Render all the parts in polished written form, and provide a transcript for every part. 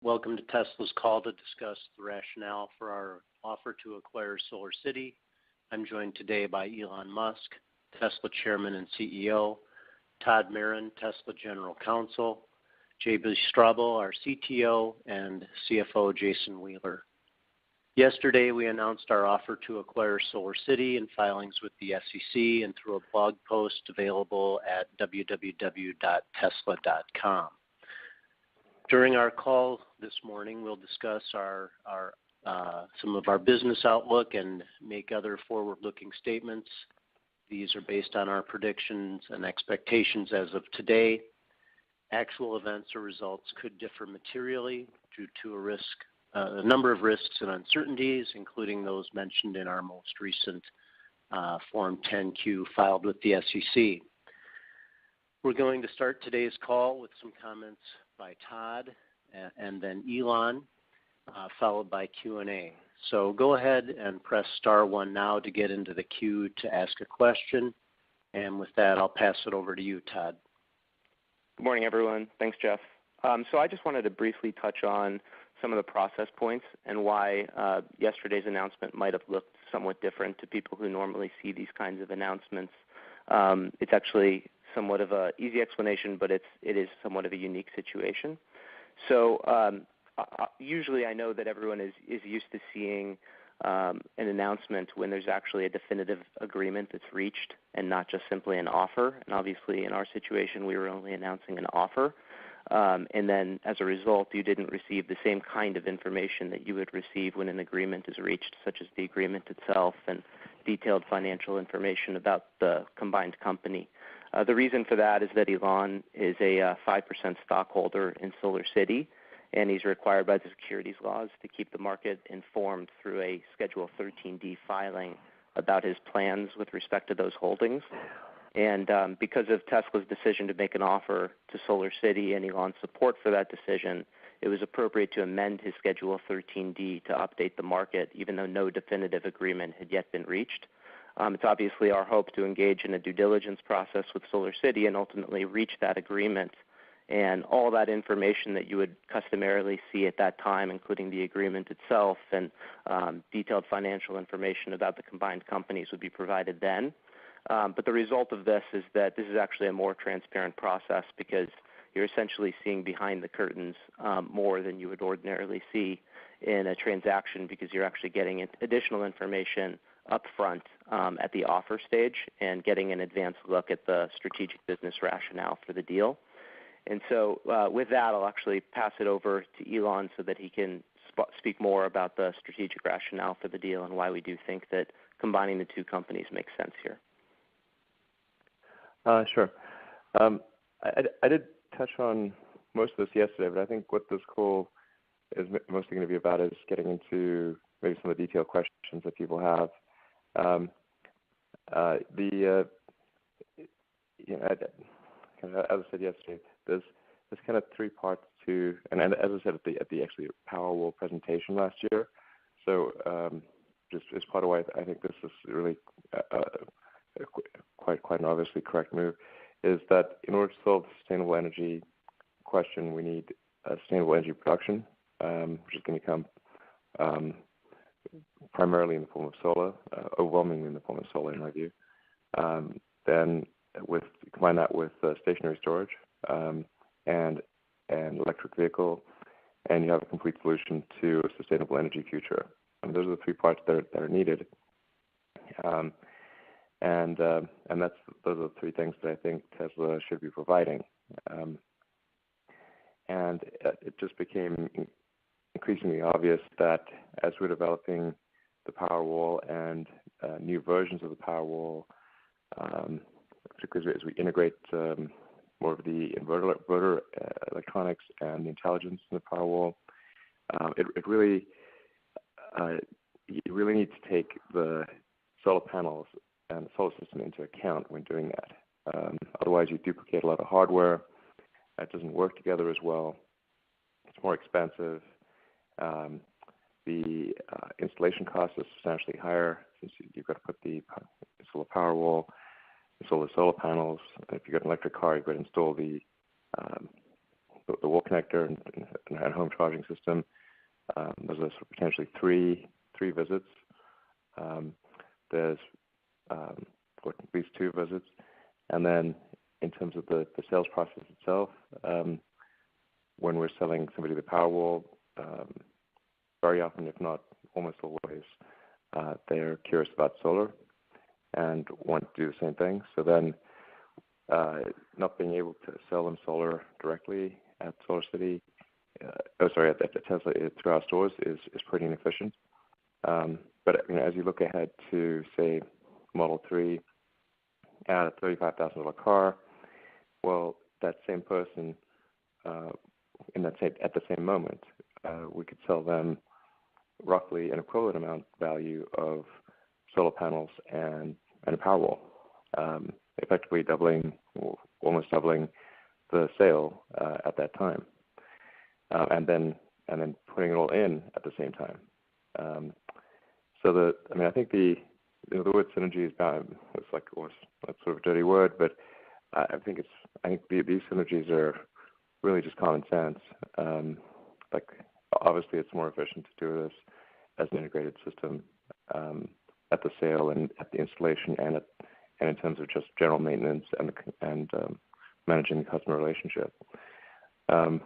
Welcome to Tesla's call to discuss the rationale for our offer to acquire SolarCity. I'm joined today by Elon Musk, Tesla Chairman and CEO, Todd Marin, Tesla General Counsel, J.B. Straubel, our CTO, and CFO Jason Wheeler. Yesterday, we announced our offer to acquire SolarCity in filings with the SEC and through a blog post available at www.tesla.com. During our call this morning, we'll discuss some of our business outlook and make other forward-looking statements. These are based on our predictions and expectations as of today. Actual events or results could differ materially due to a number of risks and uncertainties, including those mentioned in our most recent Form 10-Q filed with the SEC. We're going to start today's call with some comments by Todd and then Elon, followed by Q&A. So go ahead and press star one now to get into the queue to ask a question. And with that, I'll pass it over to you, Todd. Good morning, everyone. Thanks, Jeff. So I just wanted to briefly touch on some of the process points and why yesterday's announcement might have looked somewhat different to people who normally see these kinds of announcements. It's actually somewhat of an easy explanation, but it is somewhat of a unique situation. So usually I know that everyone is used to seeing an announcement when there's actually a definitive agreement that's reached and not just simply an offer. And obviously in our situation, we were only announcing an offer. And then as a result, you didn't receive the same kind of information that you would receive when an agreement is reached, such as the agreement itself and detailed financial information about the combined company. The reason for that is that Elon is a 5% stockholder in SolarCity, and he's required by the securities laws to keep the market informed through a Schedule 13D filing about his plans with respect to those holdings. And because of Tesla's decision to make an offer to SolarCity and Elon's support for that decision, it was appropriate to amend his Schedule 13D to update the market, even though no definitive agreement had yet been reached. It's obviously our hope to engage in a due diligence process with SolarCity and ultimately reach that agreement. And all that information that you would customarily see at that time, including the agreement itself and detailed financial information about the combined companies, would be provided then. But the result of this is that this is actually a more transparent process because you're essentially seeing behind the curtains more than you would ordinarily see in a transaction because you're actually getting additional information up front at the offer stage and getting an advanced look at the strategic business rationale for the deal. And so with that, I'll actually pass it over to Elon so that he can speak more about the strategic rationale for the deal and why we do think that combining the two companies makes sense here. Sure. I did touch on most of this yesterday, but I think what this call is mostly going to be about is getting into maybe some of the detailed questions that people have. As I said yesterday, there's kind of three parts to, and as I said at the actually Powerwall presentation last year. So just as part of why I think this is really quite an obviously correct move, is that in order to solve the sustainable energy question, we need sustainable energy production, which is going to come primarily in the form of solar, overwhelmingly in the form of solar, in my view. Then combine that with stationary storage and electric vehicle, and you have a complete solution to a sustainable energy future. And those are the three parts that are needed. And those are the three things that I think Tesla should be providing. And it just became increasingly obvious that as we're developing the Powerwall and new versions of the Powerwall, particularly as we integrate more of the inverter electronics and the intelligence in the Powerwall, you really need to take the solar panels and the solar system into account when doing that. Otherwise, you duplicate a lot of hardware. That doesn't work together as well. It's more expensive. The installation cost is substantially higher since you've got to put the solar Powerwall, install the solar panels. If you've got an electric car, you've got to install the the wall connector and home charging system. Those are sort of potentially three visits. There's or at least 2 visits, and then in terms of the sales process itself, when we're selling somebody the Powerwall, very often, if not almost always, they're curious about solar and want to do the same thing. So then, not being able to sell them solar directly at SolarCity, at Tesla through our stores is pretty inefficient. But as you look ahead to, say, Model 3 at a $35,000 car, well, that same person at the same moment, we could sell them roughly an equivalent amount value of solar panels and a Powerwall, effectively almost doubling the sale at that time, and then putting it all in at the same time. I think the word synergy is bound. It's that's sort of a dirty word, but I think these synergies are really just common sense. Obviously, it's more efficient to do this as an integrated system at the sale and at the installation and in terms of just general maintenance and managing the customer relationship. I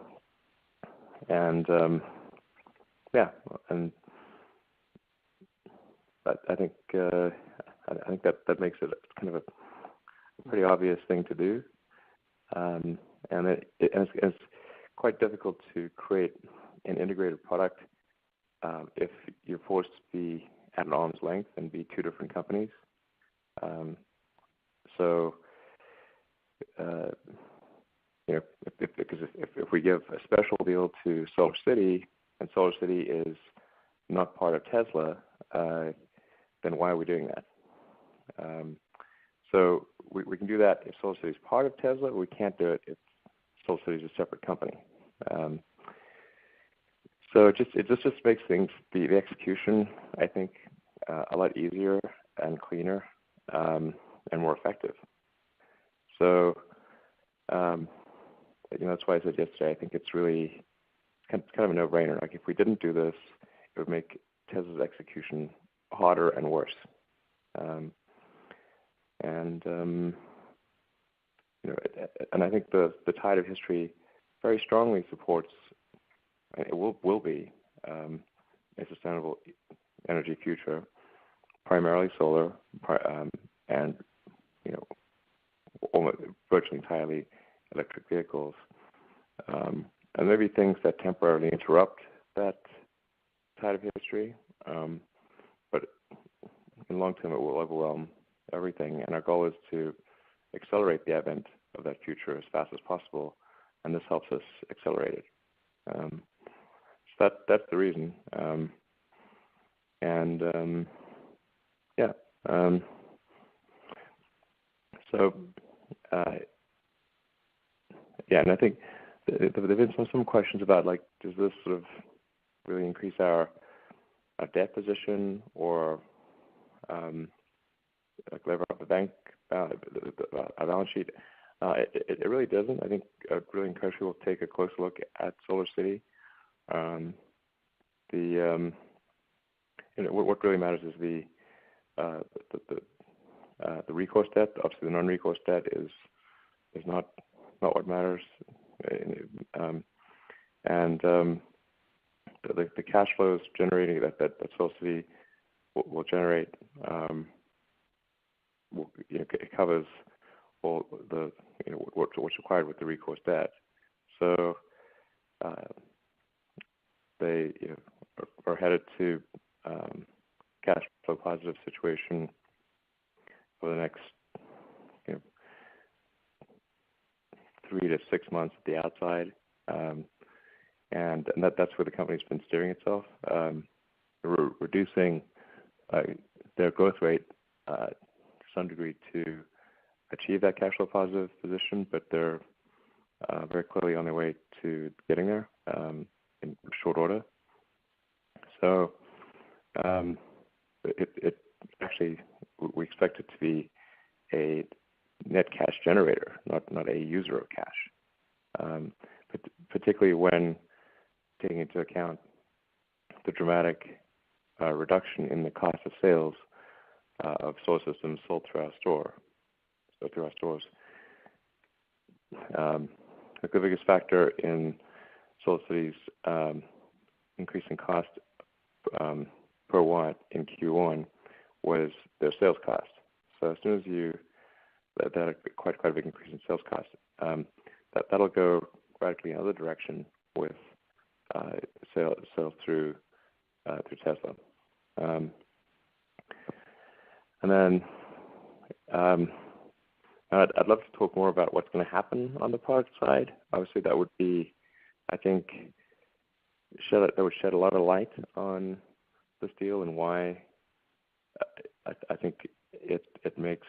think that makes it kind of a pretty obvious thing to do, and it's quite difficult to create an integrated product if you're forced to be at an arm's length and be 2 different companies. If we give a special deal to SolarCity and SolarCity is not part of Tesla, then why are we doing that? So we can do that if SolarCity is part of Tesla. We can't do it if SolarCity is a separate company. So it just makes things, the execution, I think, a lot easier and cleaner and more effective. So that's why I said yesterday, I think it's really kind of a no-brainer. Like, if we didn't do this, it would make Tesla's execution harder and worse. And I think the tide of history very strongly supports, it will be a sustainable energy future, primarily solar, and almost virtually entirely electric vehicles, and maybe things that temporarily interrupt that tide of history, but in the long term it will overwhelm everything, and our goal is to accelerate the advent of that future as fast as possible, and this helps us accelerate it. So that's the reason. And I think there have been some questions about, like, does this sort of really increase our debt position or lever up our balance sheet? It really doesn't. I think I really encourage people to take a close look at SolarCity. What really matters is the recourse debt. Obviously, the non-recourse debt is not what matters. The cash flows generating that SolarCity will generate, it covers all the what's required with the recourse debt. So they are headed to cash flow positive situation for the next 3 to 6 months at the outside, and that's where the company's been steering itself, reducing their growth rate to some degree to achieve that cash flow positive position, but they're very clearly on their way to getting there in short order. So it actually, we expect it to be a net cash generator, not a user of cash. particularly when taking into account the dramatic reduction in the cost of sales of solar systems sold through our stores. The biggest factor in SolarCity's increase in cost per watt in Q1 was their sales cost. So as soon as that quite a big increase in sales cost, that'll go radically in the other direction with sales through Tesla. And then I'd love to talk more about what's going to happen on the product side. Obviously, that would be, I think, that would shed a lot of light on this deal and why I think it makes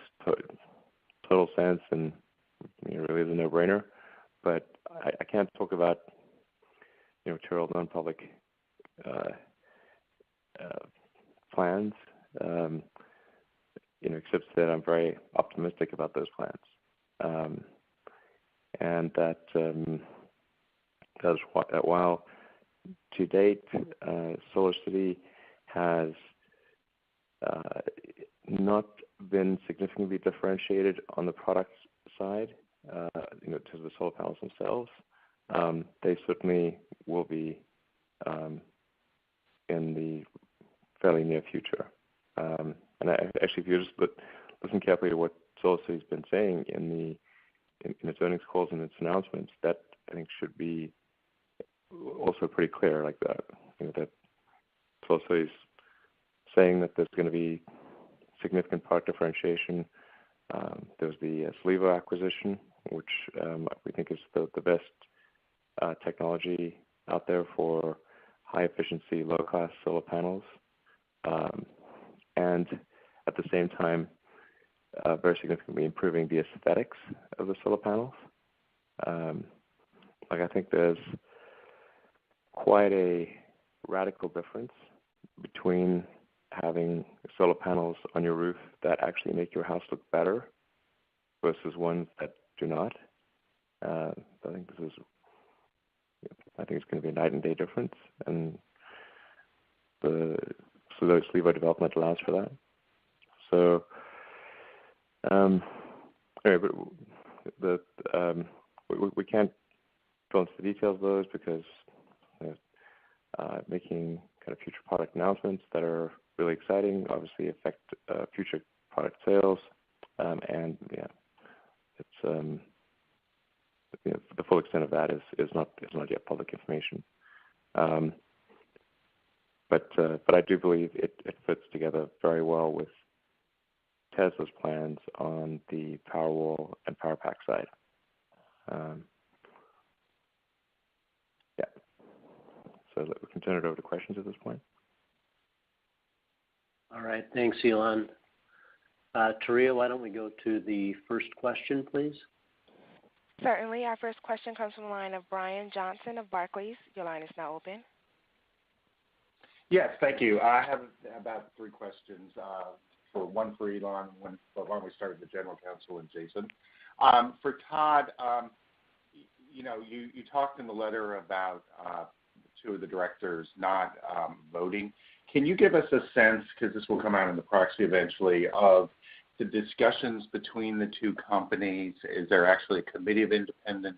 total sense and really is a no-brainer. But I can't talk about material non-public plans, except that I'm very optimistic about those plans, and that while to date SolarCity has not been significantly differentiated on the product side, to the solar panels themselves, they certainly will be in the fairly near future. And actually, if you just listen carefully to what SolarCity's been saying in its earnings calls and its announcements, that I think should be also pretty clear, like that. That SolarCity's saying that there's going to be significant product differentiation. There's the Slivo acquisition, which we think is the best technology out there for high efficiency, low cost solar panels, and at the same time, very significantly improving the aesthetics of the solar panels. I think there's quite a radical difference between having solar panels on your roof that actually make your house look better versus ones that do not. I think it's going to be a night and day difference, and the Slivo development allows for that. So, anyway, but we can't go into the details of those because making kind of future product announcements that are really exciting obviously affect future product sales, and it's the full extent of that is not yet public information. But I do believe it fits together very well with Tesla's plans on the Powerwall and Powerpack side. So we can turn it over to questions at this point. All right. Thanks, Elon. Taria, why don't we go to the first question, please? Certainly. Our first question comes from the line of Brian Johnson of Barclays. Your line is now open. Yes, thank you. I have about three questions. One for Elon, one we start with the general counsel and Jason. For Todd, you talked in the letter about two of the directors not voting. Can you give us a sense, because this will come out in the proxy eventually, of the discussions between the two companies? Is there actually a committee of independent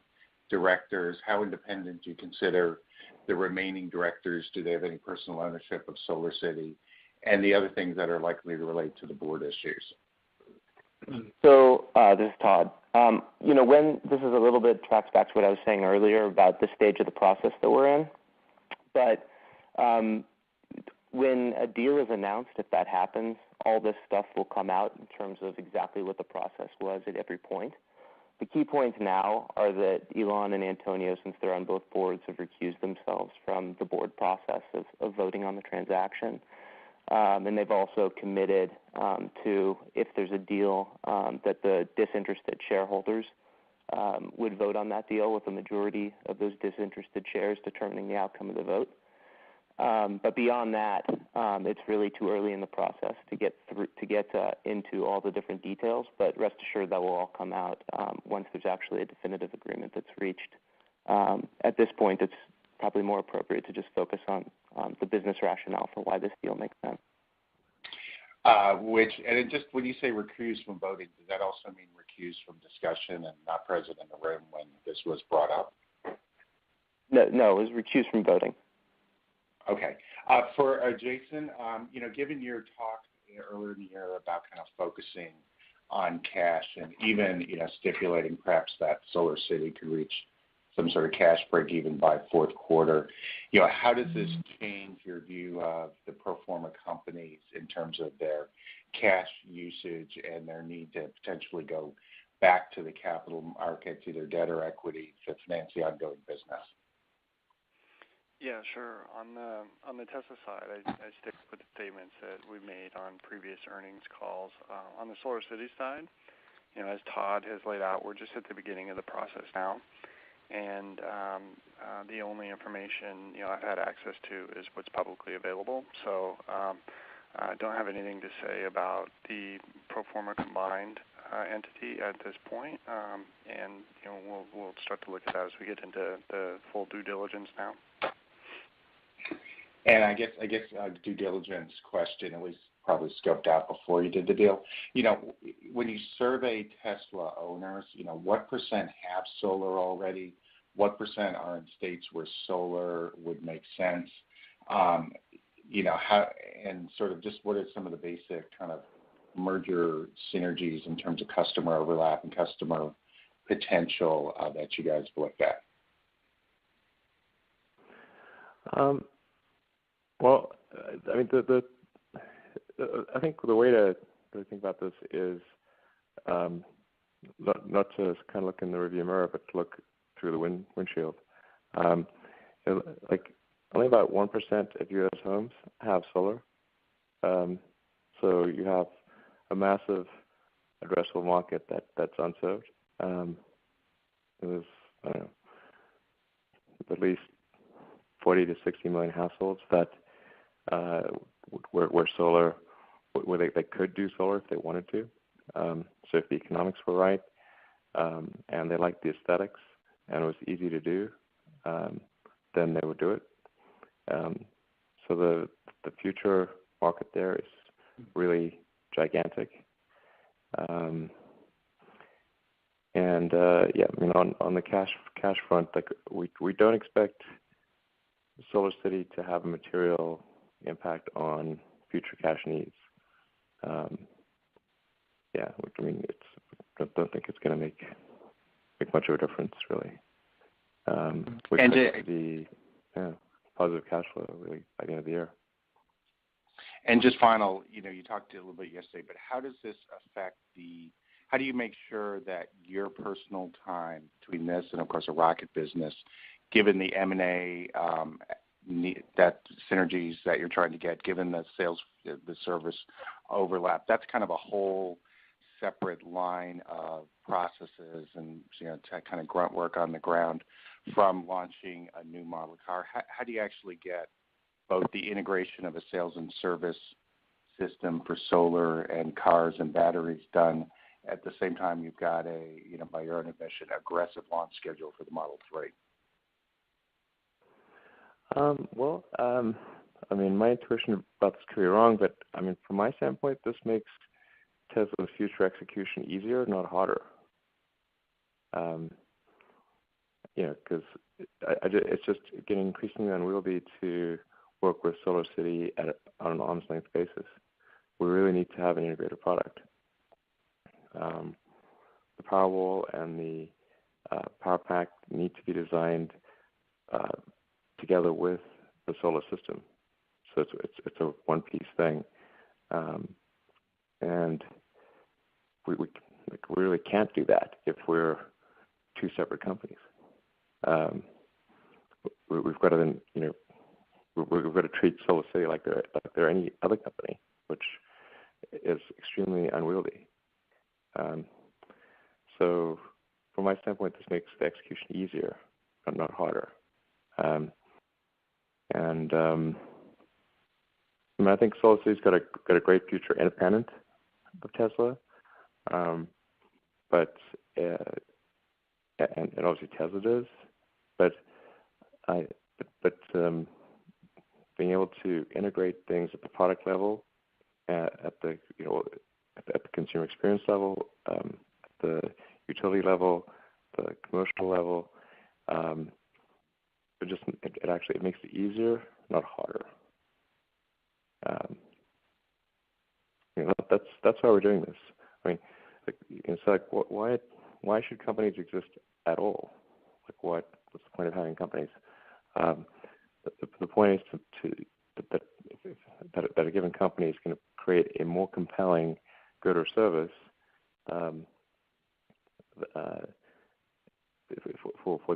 directors? How independent do you consider the remaining directors? Do they have any personal ownership of SolarCity? And the other things that are likely to relate to the board issues. So this is Todd. When this is a little bit tracks back to what I was saying earlier about the stage of the process that we're in. But when a deal is announced, if that happens, all this stuff will come out in terms of exactly what the process was at every point. The key points now are that Elon and Antonio, since they're on both boards, have recused themselves from the board process of voting on the transaction. And they've also committed to, if there's a deal, that the disinterested shareholders would vote on that deal with a majority of those disinterested shares determining the outcome of the vote. But beyond that, it's really too early in the process to get into all the different details. But rest assured that will all come out once there's actually a definitive agreement that's reached at this point, it's probably more appropriate to just focus on the business rationale for why this deal makes sense. Just when you say recused from voting, does that also mean recused from discussion and not present in the room when this was brought up? No, it was recused from voting. Okay. For Jason, given your talk earlier in the year about kind of focusing on cash and even, stipulating perhaps that SolarCity could reach some sort of cash break even by fourth quarter, how does this change your view of the pro forma companies in terms of their cash usage and their need to potentially go back to the capital markets, either debt or equity, to finance the ongoing business? Yeah, sure. On the Tesla side, I stick with the statements that we made on previous earnings calls. On the SolarCity side, as Todd has laid out, we're just at the beginning of the process now, and the only information I've had access to is what's publicly available. So I don't have anything to say about the pro forma combined entity at this point, and we'll start to look at that as we get into the full due diligence now. And I guess due diligence question, at least probably scoped out before you did the deal. When you survey Tesla owners, what percent have solar already? What percent are in states where solar would make sense? How and sort of just what are some of the basic kind of merger synergies in terms of customer overlap and customer potential that you guys looked at? Well, I mean, I think the way to think about this is not to kind of look in the rearview mirror, but to look through the windshield. Like only about 1% of U.S. homes have solar, so you have a massive addressable market that's unserved. There's at least 40 to 60 million households that where solar, where they could do solar if they wanted to. So if the economics were right, and they liked the aesthetics and it was easy to do, then they would do it. So the future market there is really gigantic. On the cash front, like we don't expect SolarCity to have a material impact on future cash needs. I don't think it's going to make much of a difference, really. We expect it to be positive cash flow really by the end of the year. And just final, you talked a little bit yesterday, but how does this affect how do you make sure that your personal time between this and, of course, a rocket business, given the M&A, that synergies that you're trying to get, given the sales, the service overlap, that's kind of a whole separate line of processes and kind of grunt work on the ground from launching a new model car. How do you actually get both the integration of a sales and service system for solar and cars and batteries done at the same time you've got by your own admission, aggressive launch schedule for the Model 3? My intuition about this could be wrong, but from my standpoint, this makes Tesla's future execution easier, not harder. Because it's just getting increasingly unwieldy to work with SolarCity on an arm's length basis. We really need to have an integrated product. The Powerwall and the Power Pack need to be designed together with the solar system, so it's a one-piece thing, and we really can't do that if we're two separate companies. We've got to we've got to treat SolarCity like they're any other company, which is extremely unwieldy. So from my standpoint, this makes the execution easier, but not harder. I think SolarCity's got a great future independent of Tesla, but and obviously Tesla does, but being able to integrate things at the product level, at the consumer experience level, at the utility level, the commercial level, it makes it easier, not harder. That's why we're doing this. I mean, it's like why should companies exist at all? Like what's the point of having companies? The point is that a given company is going to create a more compelling good or service for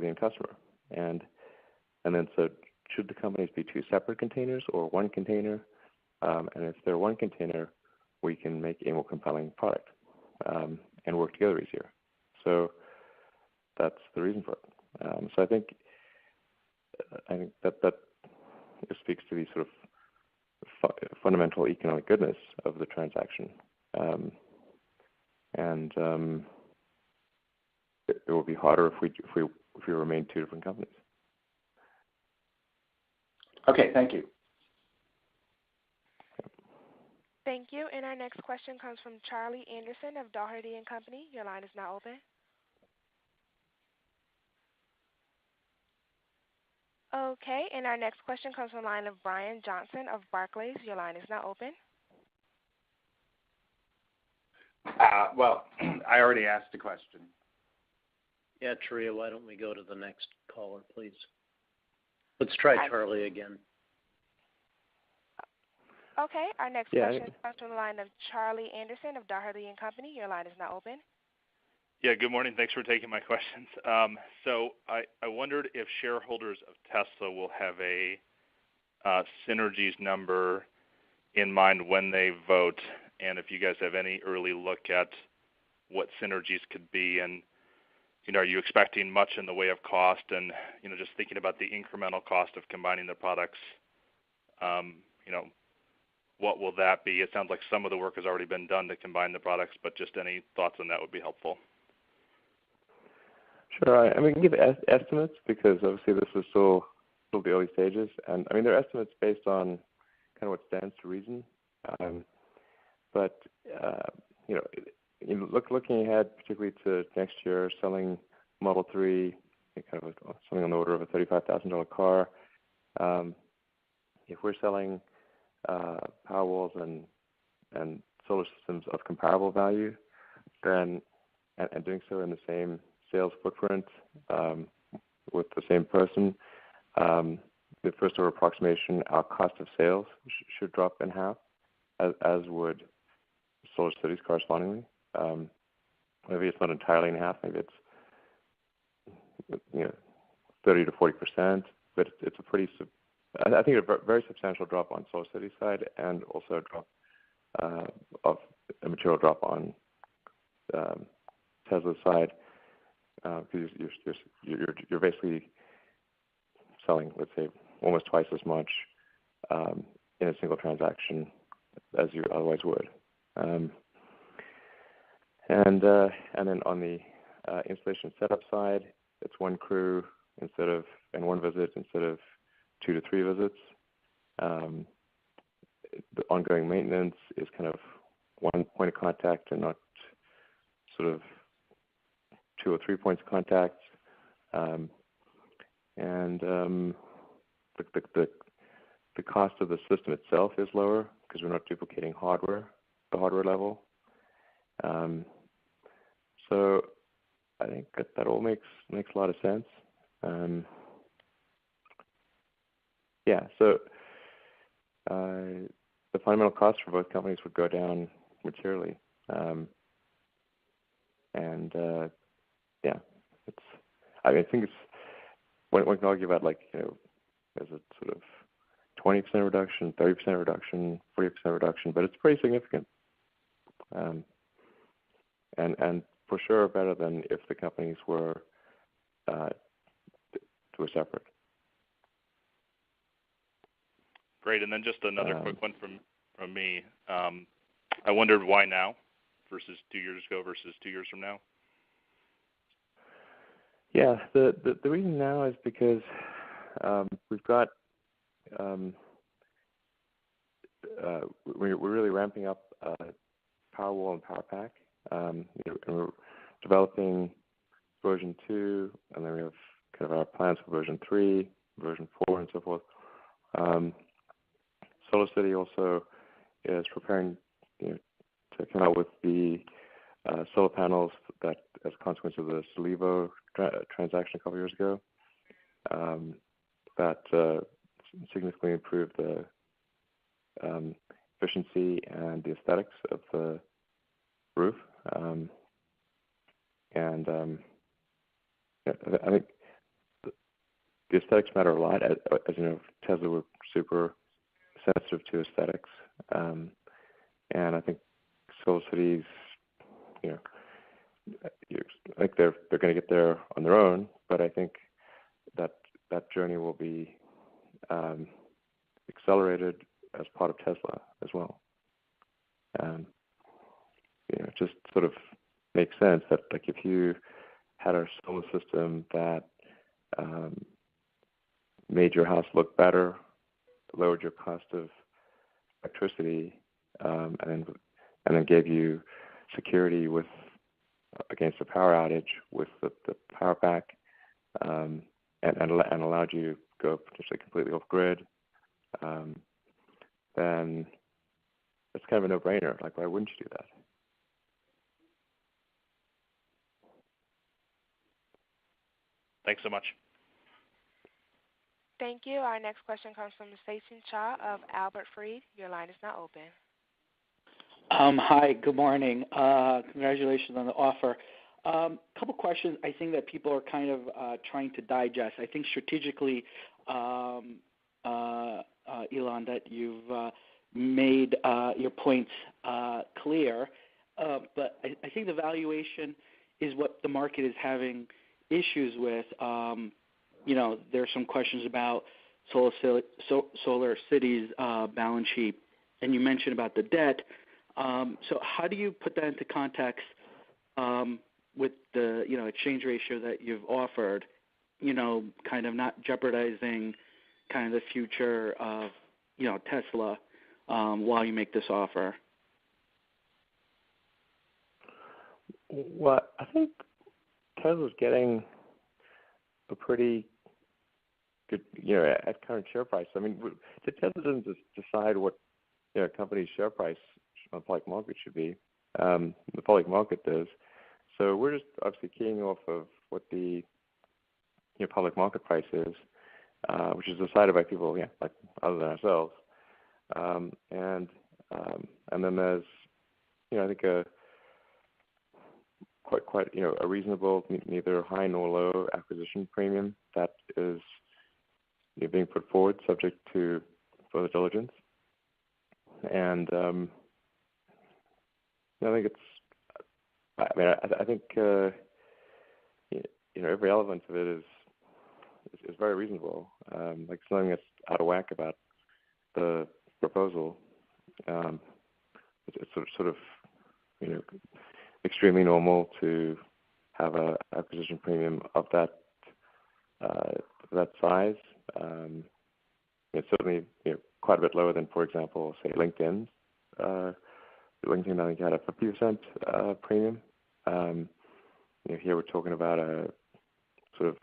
the end customer, and then so should the companies be two separate containers or one container? And if they're one container, we can make a more compelling product and work together easier. So that's the reason for it. So I think that it speaks to the sort of fundamental economic goodness of the transaction, and it will be harder if we remain two different companies. Okay, thank you. Thank you. And our next question comes from Charlie Anderson of Doherty & Company. Your line is now open. Okay, and our next question comes from the line of Brian Johnson of Barclays. Your line is now open. Well, I already asked a question. Yeah, Taria, why don't we go to the next caller, please? Let's try Charlie again. Okay, our next question comes from the line of Charlie Anderson of Doherty & Company. Your line is now open. Yeah, good morning. Thanks for taking my questions. So I wondered if shareholders of Tesla will have a synergies number in mind when they vote, and if you guys have any early look at what synergies could be, and are you expecting much in the way of cost, and just thinking about the incremental cost of combining the products, what will that be? It sounds like some of the work has already been done to combine the products, but just any thoughts on that would be helpful. Sure. I mean, we can give estimates because obviously this is still the early stages, and I mean they're estimates based on kind of what stands to reason. But looking ahead, particularly to next year, selling Model 3, kind of something on the order of a $35,000 car. If we're selling Powerwalls and solar systems of comparable value, then and doing so in the same sales footprint with the same person, the first order approximation, our cost of sales should drop in half, as would SolarCity's correspondingly. Maybe it's not entirely in half. Maybe it's 30 to 40%, but it's a pretty I think a very substantial drop on SolarCity's side, and also a drop of a material drop on Tesla's side, because you're basically selling, let's say, almost twice as much in a single transaction as you otherwise would. And then on the installation setup side, it's one crew and one visit instead of 2 to 3 visits. The ongoing maintenance is kind of one point of contact and not sort of 2 or 3 points of contact. And the cost of the system itself is lower because we're not duplicating the hardware level. So I think that all makes a lot of sense. So the fundamental costs for both companies would go down materially. I think it's one can argue about is it sort of 20% reduction, 30% reduction, 40% reduction, but it's pretty significant. And for sure better than if the companies were separate. Great, and then just another quick one from me. I wondered why now versus 2 years ago versus 2 years from now? Yeah, the reason now is because we've got we're really ramping up Powerwall and PowerPack. And we're developing version 2, and then we have kind of our plans for version 3, version 4, and so forth. SolarCity also is preparing to come out with the solar panels that, as a consequence of the Solivo transaction a couple years ago, that significantly improved the efficiency and the aesthetics of the roof. I think the aesthetics matter a lot. As you know, Tesla were super sensitive to aesthetics, and I think SolarCity's, I think they're going to get there on their own, but I think that journey will be accelerated as part of Tesla as well. It just sort of makes sense that, like, if you had a solar system that made your house look better, lowered your cost of electricity, and then gave you security against a power outage with the power pack, and allowed you to go potentially completely off grid, then it's kind of a no-brainer. Like, why wouldn't you do that? Thanks so much. Thank you. Our next question comes from Sachin Shah of Albert Fried. Your line is now open. Hi, good morning. Congratulations on the offer. Couple questions I think that people are kind of trying to digest. I think strategically, Elon, that you've made your points clear, but I think the valuation is what the market is having issues with. There are some questions about SolarCity's balance sheet, and you mentioned about the debt. So how do you put that into context with the exchange ratio that you've offered? Kind of not jeopardizing kind of the future of Tesla while you make this offer. Well, I think Tesla's getting a pretty good, at current share price. I mean, Tesla doesn't just decide what a company's share price on the public market should be. The public market does. So we're just obviously keying off of what the public market price is, which is decided by people, like other than ourselves. And then there's, I think quite a reasonable, neither high nor low acquisition premium that is being put forward, subject to further diligence. And I think I think every element of it is very reasonable. Like, something that's out of whack about the proposal. It's sort of extremely normal to have a acquisition premium of that size. It's certainly quite a bit lower than, for example, say LinkedIn. LinkedIn, I think, had a 50% premium. Here we're talking about a sort of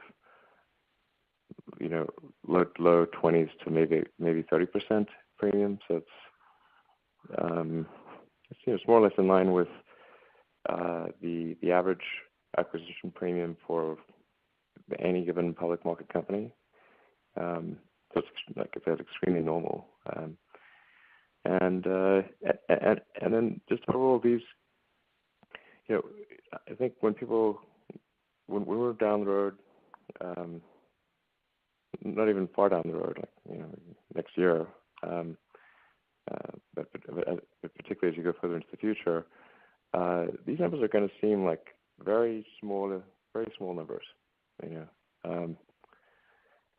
low 20s to maybe 30% premium. So it's more or less in line with the average acquisition premium for any given public market company. So it's, like I said, extremely normal. And then just overall, these, I think when we're down the road, not even far down the road, like next year, but particularly as you go further into the future, these numbers are going to seem like very small numbers.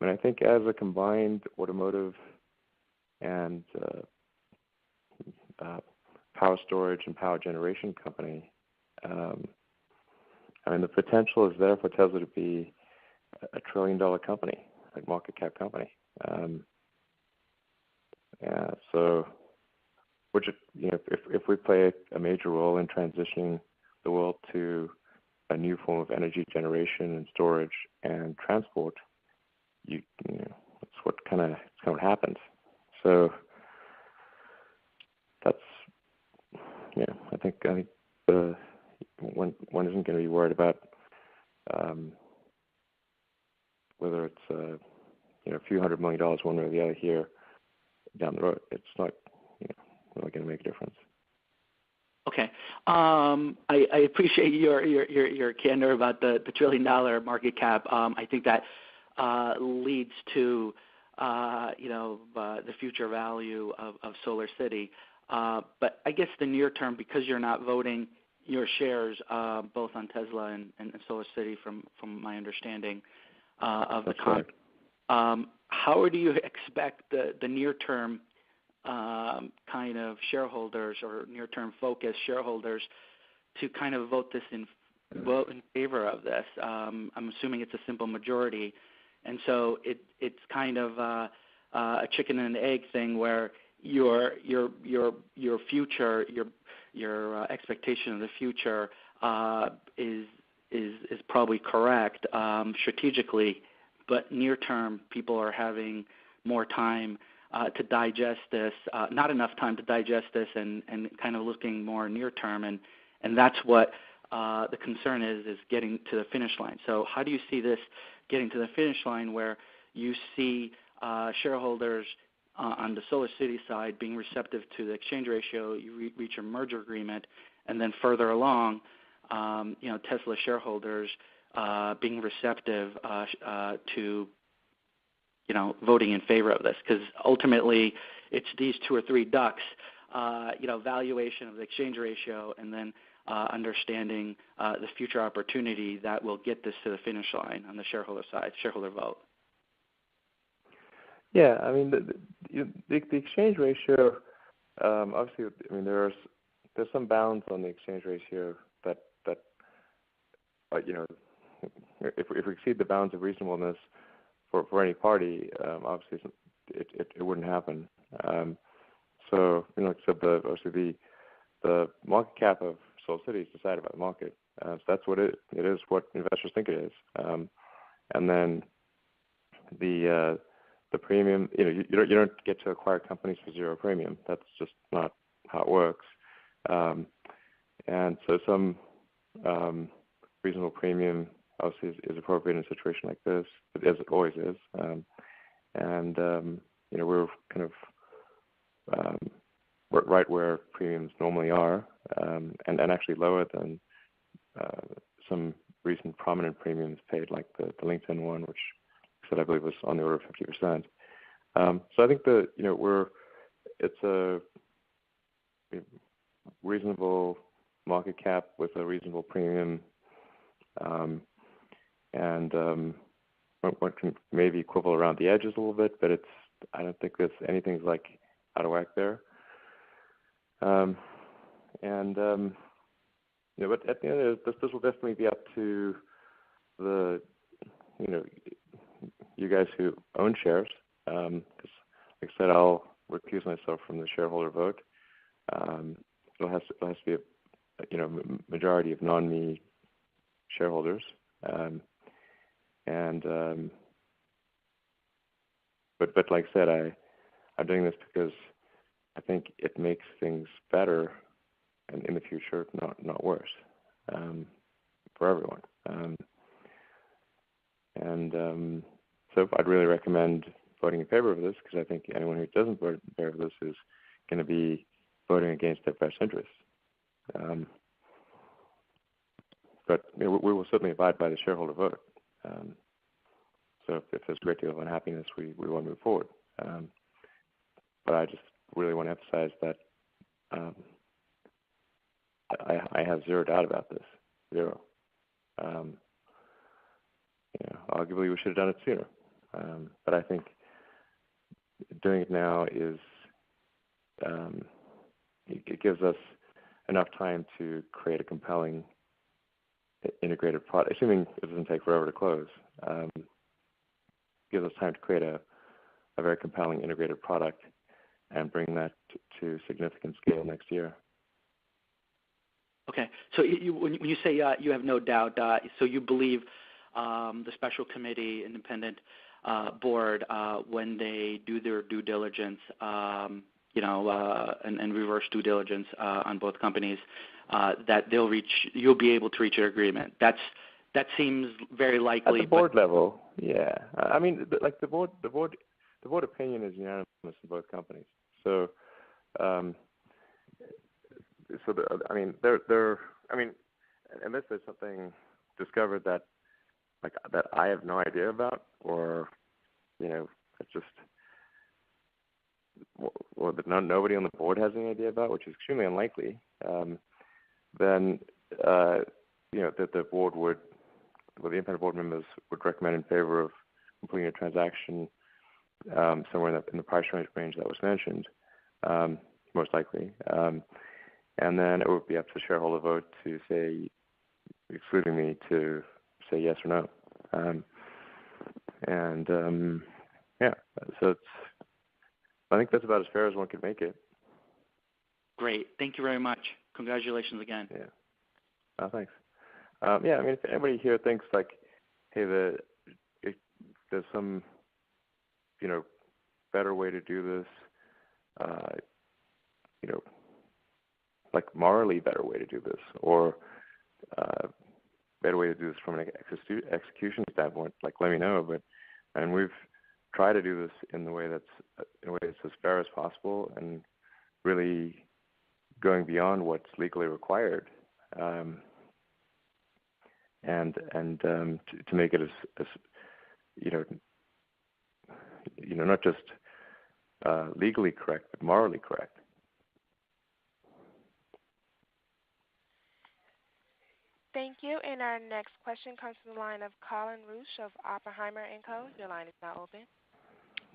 I think as a combined automotive and power storage and power generation company, the potential is there for Tesla to be a $1 trillion company, like market cap company. Yeah, so, which, if we play a major role in transitioning the world to a new form of energy generation and storage and transport, that's what kind of happens. So that's, I think one isn't going to be worried about whether it's a few $100 million one way or the other here down the road. It's not really going to make a difference. Okay. I appreciate your candor about the $1 trillion market cap. I think that leads to the future value of SolarCity. But I guess the near term, because you're not voting your shares both on Tesla and SolarCity, from my understanding of the contract, how do you expect the near term kind of shareholders or near-term focus shareholders to kind of vote in favor of this? I'm assuming it's a simple majority, and so it's kind of a chicken and egg thing where your future, your expectation of the future is probably correct strategically, but near term people are having more time to digest this, not enough time to digest this, and kind of looking more near term, and that's what the concern is getting to the finish line. So how do you see this getting to the finish line where you see shareholders on the SolarCity side being receptive to the exchange ratio, you reach a merger agreement, and then further along, Tesla shareholders being receptive to voting in favor of this? Because ultimately it's these two or three ducks, valuation of the exchange ratio, and then understanding the future opportunity that will get this to the finish line on the shareholder side, shareholder vote. Yeah, I mean, the exchange ratio, obviously, I mean, there's some bounds on the exchange ratio that if we exceed the bounds of reasonableness for any party, obviously it wouldn't happen. So, obviously the market cap of SolarCity is decided by the market. So that's what it is, what investors think it is. And then the premium, you don't get to acquire companies for zero premium. That's just not how it works. And so some reasonable premium obviously is appropriate in a situation like this, as it always is. We're kind of right where premiums normally are, and actually lower than some recent prominent premiums paid, like the LinkedIn one, which I believe was on the order of 50%. So I think it's a reasonable market cap with a reasonable premium, and one can maybe quibble around the edges a little bit, but I don't think anything's like out of whack there. But at the end of this will definitely be up to you guys who own shares. Because, like I said, I'll recuse myself from the shareholder vote. It has to be a majority of non-me shareholders. But like I said, I'm doing this because I think it makes things better and in the future, not worse, for everyone. So I'd really recommend voting in favor of this, because I think anyone who doesn't vote in favor of this is going to be voting against their best interests. But we will certainly abide by the shareholder vote. So if there's a great deal of unhappiness, we want to move forward. But I just really want to emphasize that I have zero doubt about this. Zero. Arguably we should have done it sooner. But I think doing it now it gives us enough time to create a compelling integrated product, assuming it doesn't take forever to close. gives us time to create a very compelling integrated product and bring that to significant scale next year. Okay. So when you say you have no doubt, so you believe the special committee, independent board, when they do their due diligence, and reverse due diligence on both companies, that you'll be able to reach an agreement. That seems very likely. At the board level, yeah. I mean, the board opinion is unanimous in both companies. So, unless there's something discovered that I have no idea about, or it's just, or that nobody on the board has any idea about, which is extremely unlikely, then that the board would, the independent board members would recommend in favor of completing a transaction somewhere in the price range that was mentioned, most likely. And then it would be up to the shareholder vote to say, excluding me, to say yes or no. So I think that's about as fair as one could make it. Great. Thank you very much. Congratulations again. Yeah. Thanks. If anybody here thinks hey, there's some, better way to do this, morally better way to do this, or better way to do this from an execution standpoint, let me know. And we've tried to do this in a way that's as fair as possible and really going beyond what's legally required, and to make it as not just legally correct, but morally correct. Thank you. And our next question comes from the line of Colin Rusch of Oppenheimer & Co. Your line is now open.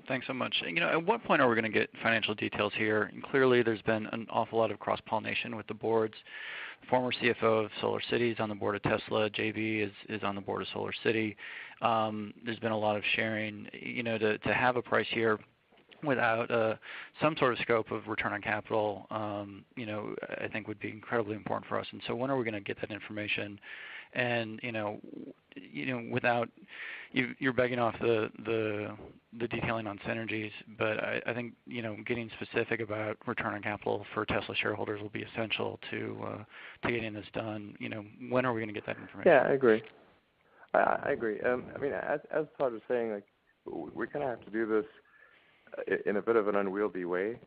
Thanks so much. At what point are we going to get financial details here? And clearly, there's been an awful lot of cross-pollination with the boards. Former CFO of SolarCity is on the board of Tesla. JB is on the board of SolarCity. There's been a lot of sharing. To have a price here without some sort of scope of return on capital, I think would be incredibly important for us. And so when are we going to get that information? And without you're begging off the detailing on synergies, but I think getting specific about return on capital for Tesla shareholders will be essential to getting this done. When are we going to get that information? Yeah, I agree. I agree. As Todd was saying, we kind of have to do this in a bit of an unwieldy way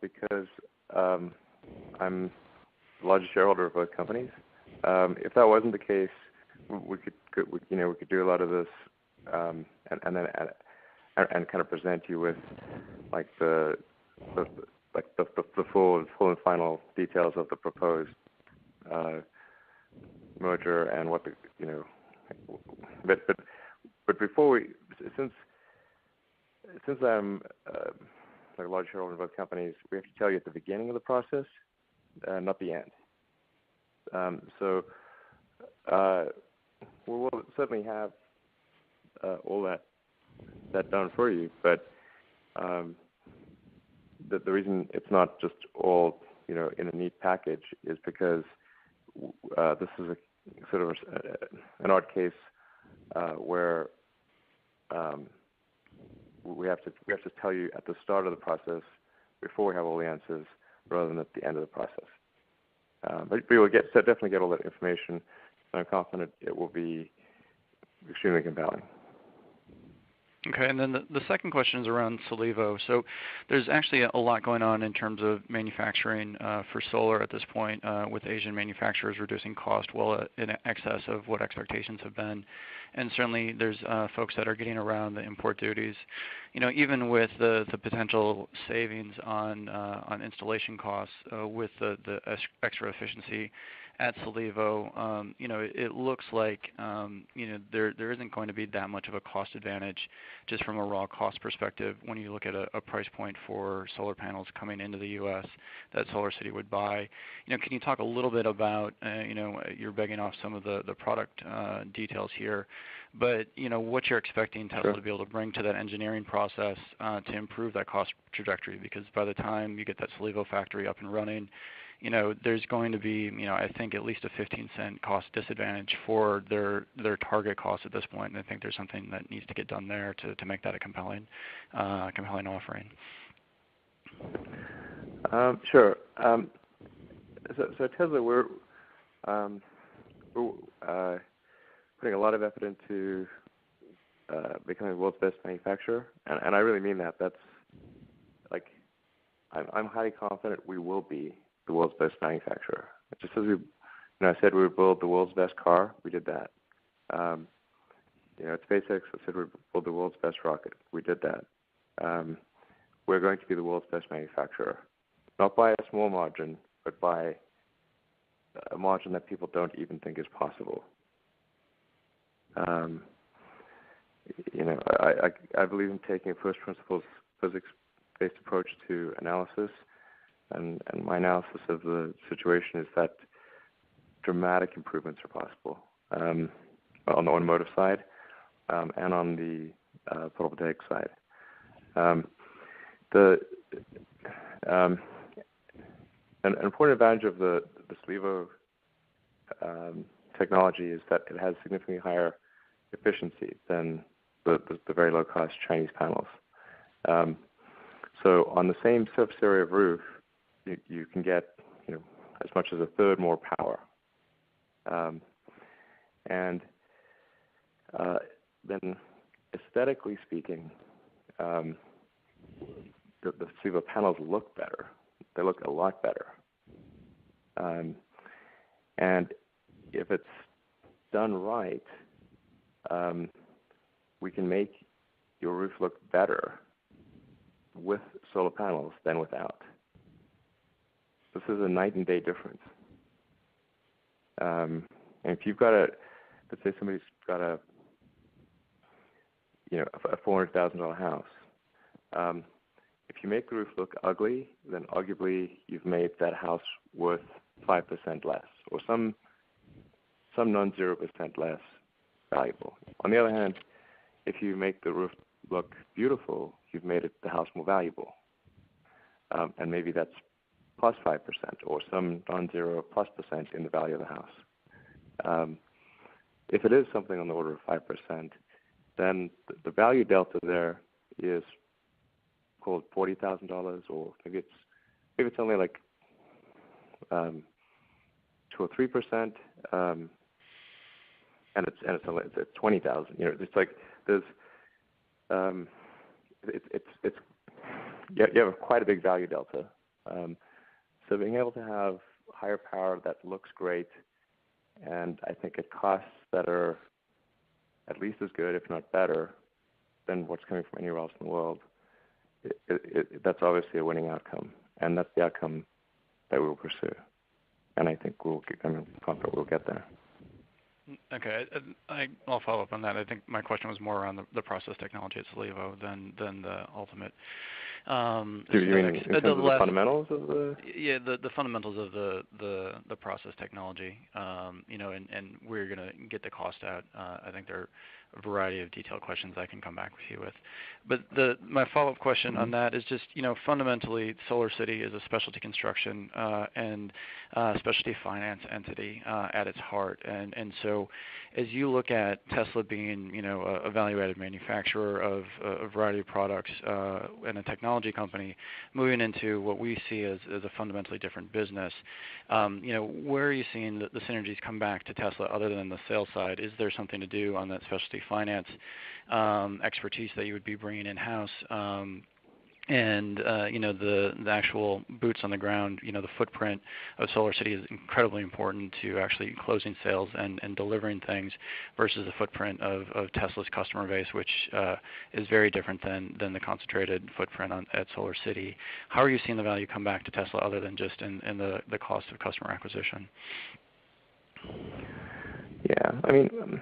because I'm the largest shareholder of both companies. If that wasn't the case, we could do a lot of this and kind of present you with the full and final details of the proposed merger and what but before we, since I'm a large shareholder in both companies, we have to tell you at the beginning of the process, not the end. So we will certainly have all that done for you, but the reason it's not just all in a neat package is because this is a sort of an odd case where we have to tell you at the start of the process before we have all the answers, rather than at the end of the process. But we will definitely get all that information, and I'm confident it will be extremely compelling. Okay, and then the second question is around Solivo. So there's actually a lot going on in terms of manufacturing for solar at this point, with Asian manufacturers reducing cost well in excess of what expectations have been. And certainly there's folks that are getting around the import duties. Even with the potential savings on installation costs with the extra efficiency, at Solevo, it looks like there isn't going to be that much of a cost advantage just from a raw cost perspective when you look at a price point for solar panels coming into the U.S. that SolarCity would buy. Can you talk a little bit about, you're begging off some of the product details here, but what you're expecting Tesla to be able to bring to that engineering process to improve that cost trajectory, because by the time you get that Solevo factory up and running, there's going to be, I think at least a 15-cent cost disadvantage for their target cost at this point, and I think there's something that needs to get done there to make that a compelling offering. Sure. So Tesla, we're putting a lot of effort into becoming the world's best manufacturer, and I really mean that. That's like, I'm highly confident we will be the world's best manufacturer. Just as I said we would build the world's best car, we did that. At SpaceX, I said we'd build the world's best rocket, we did that. We're going to be the world's best manufacturer, not by a small margin, but by a margin that people don't even think is possible. I believe in taking a first principles physics-based approach to analysis, and my analysis of the situation is that dramatic improvements are possible on the automotive side and on the photovoltaic side. An important advantage of the Solevo technology is that it has significantly higher efficiency than the very low-cost Chinese panels. So on the same surface area of roof, you can get as much as a third more power, and then aesthetically speaking, the Solevo panels look better. They look a lot better, and if it's done right, we can make your roof look better with solar panels than without. This is a night and day difference. And if you've got let's say somebody's got a $400,000 house. If you make the roof look ugly, then arguably you've made that house worth 5% less, or some non-0% less valuable. On the other hand, if you make the roof look beautiful, you've made the house more valuable, and maybe that's plus 5% or some non-zero plus % in the value of the house. If it is something on the order of 5%, then the value delta there is called $40,000, or maybe it's only like 2 or 3%, and it's 20,000. It's like there's you have quite a big value delta. So being able to have higher power that looks great, and I think at costs that are at least as good, if not better, than what's coming from anywhere else in the world, that's obviously a winning outcome, and that's the outcome that we will pursue. And I think I'm confident we'll get there. Okay, I'll follow up on that. I think my question was more around the process technology at Solevo than the ultimate. Do you mean in terms of the fundamentals of the? Yeah, the fundamentals of the process technology, and we're going to get the cost out. I think there are a variety of detailed questions I can come back with you with. But my follow-up question on that is just, fundamentally, SolarCity is a specialty construction and specialty finance entity at its heart. And so as you look at Tesla being, a value-added manufacturer of a variety of products and a technology company moving into what we see as a fundamentally different business, where are you seeing the synergies come back to Tesla other than the sales side? Is there something to do on that specialty finance expertise that you would be bringing in-house? And the actual boots on the ground, the footprint of SolarCity is incredibly important to actually closing sales and delivering things versus the footprint of Tesla's customer base, which is very different than the concentrated footprint at SolarCity. How are you seeing the value come back to Tesla other than just in the cost of customer acquisition? Yeah, I mean,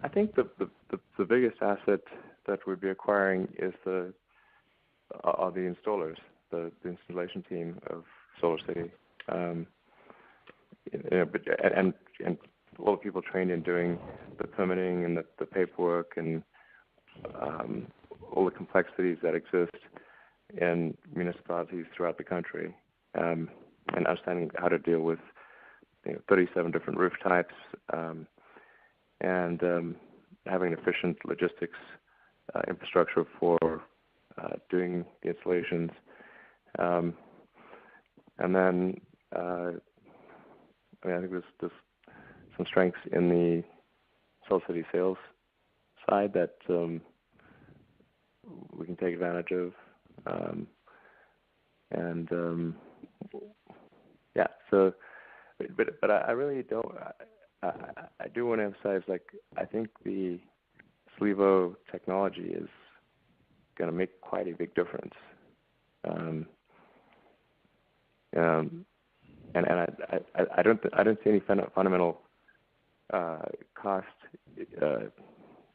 I think the biggest asset that we'd be acquiring is are the installers, the installation team of SolarCity. And a lot of people trained in doing the permitting and the paperwork and all the complexities that exist in municipalities throughout the country, and understanding how to deal with 37 different roof types, and having an efficient logistics infrastructure for doing the installations. And then, I think there's some strengths in the SolarCity sales side that we can take advantage of. So, but I really don't. I do want to emphasize, I think the Slivo technology is going to make quite a big difference. And I don't see any fundamental cost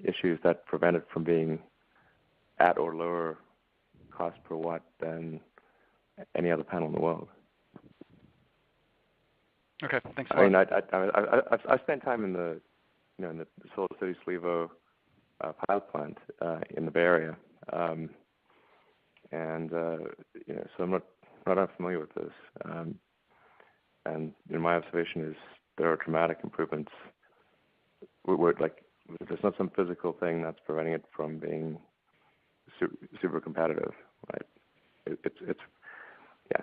issues that prevent it from being at or lower cost per watt than any other panel in the world. Okay, thanks a lot. I mean, I spent time in the SolarCity Slivo pilot plant in the Bay Area, so I'm not unfamiliar with this. And my observation is there are dramatic improvements. There's not some physical thing that's preventing it from being super competitive, right? It's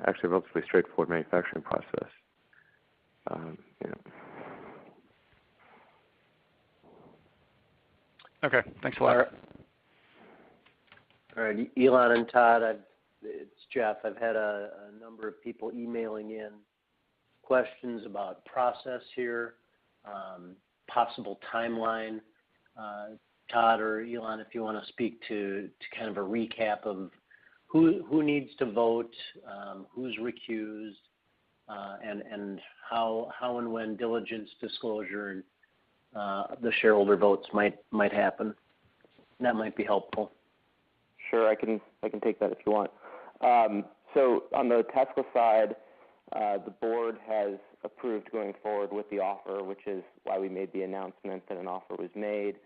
actually a relatively straightforward manufacturing process. Okay, thanks a lot. All right, Elon and Todd, it's Jeff. I've had a number of people emailing in questions about process here, possible timeline. Todd or Elon, if you want to speak to kind of a recap of who needs to vote, who's recused, and how and when diligence, disclosure, and the shareholder votes might happen. That might be helpful. Sure, I can take that if you want. So on the Tesla side, the board has approved going forward with the offer, which is why we made the announcement that an offer was made.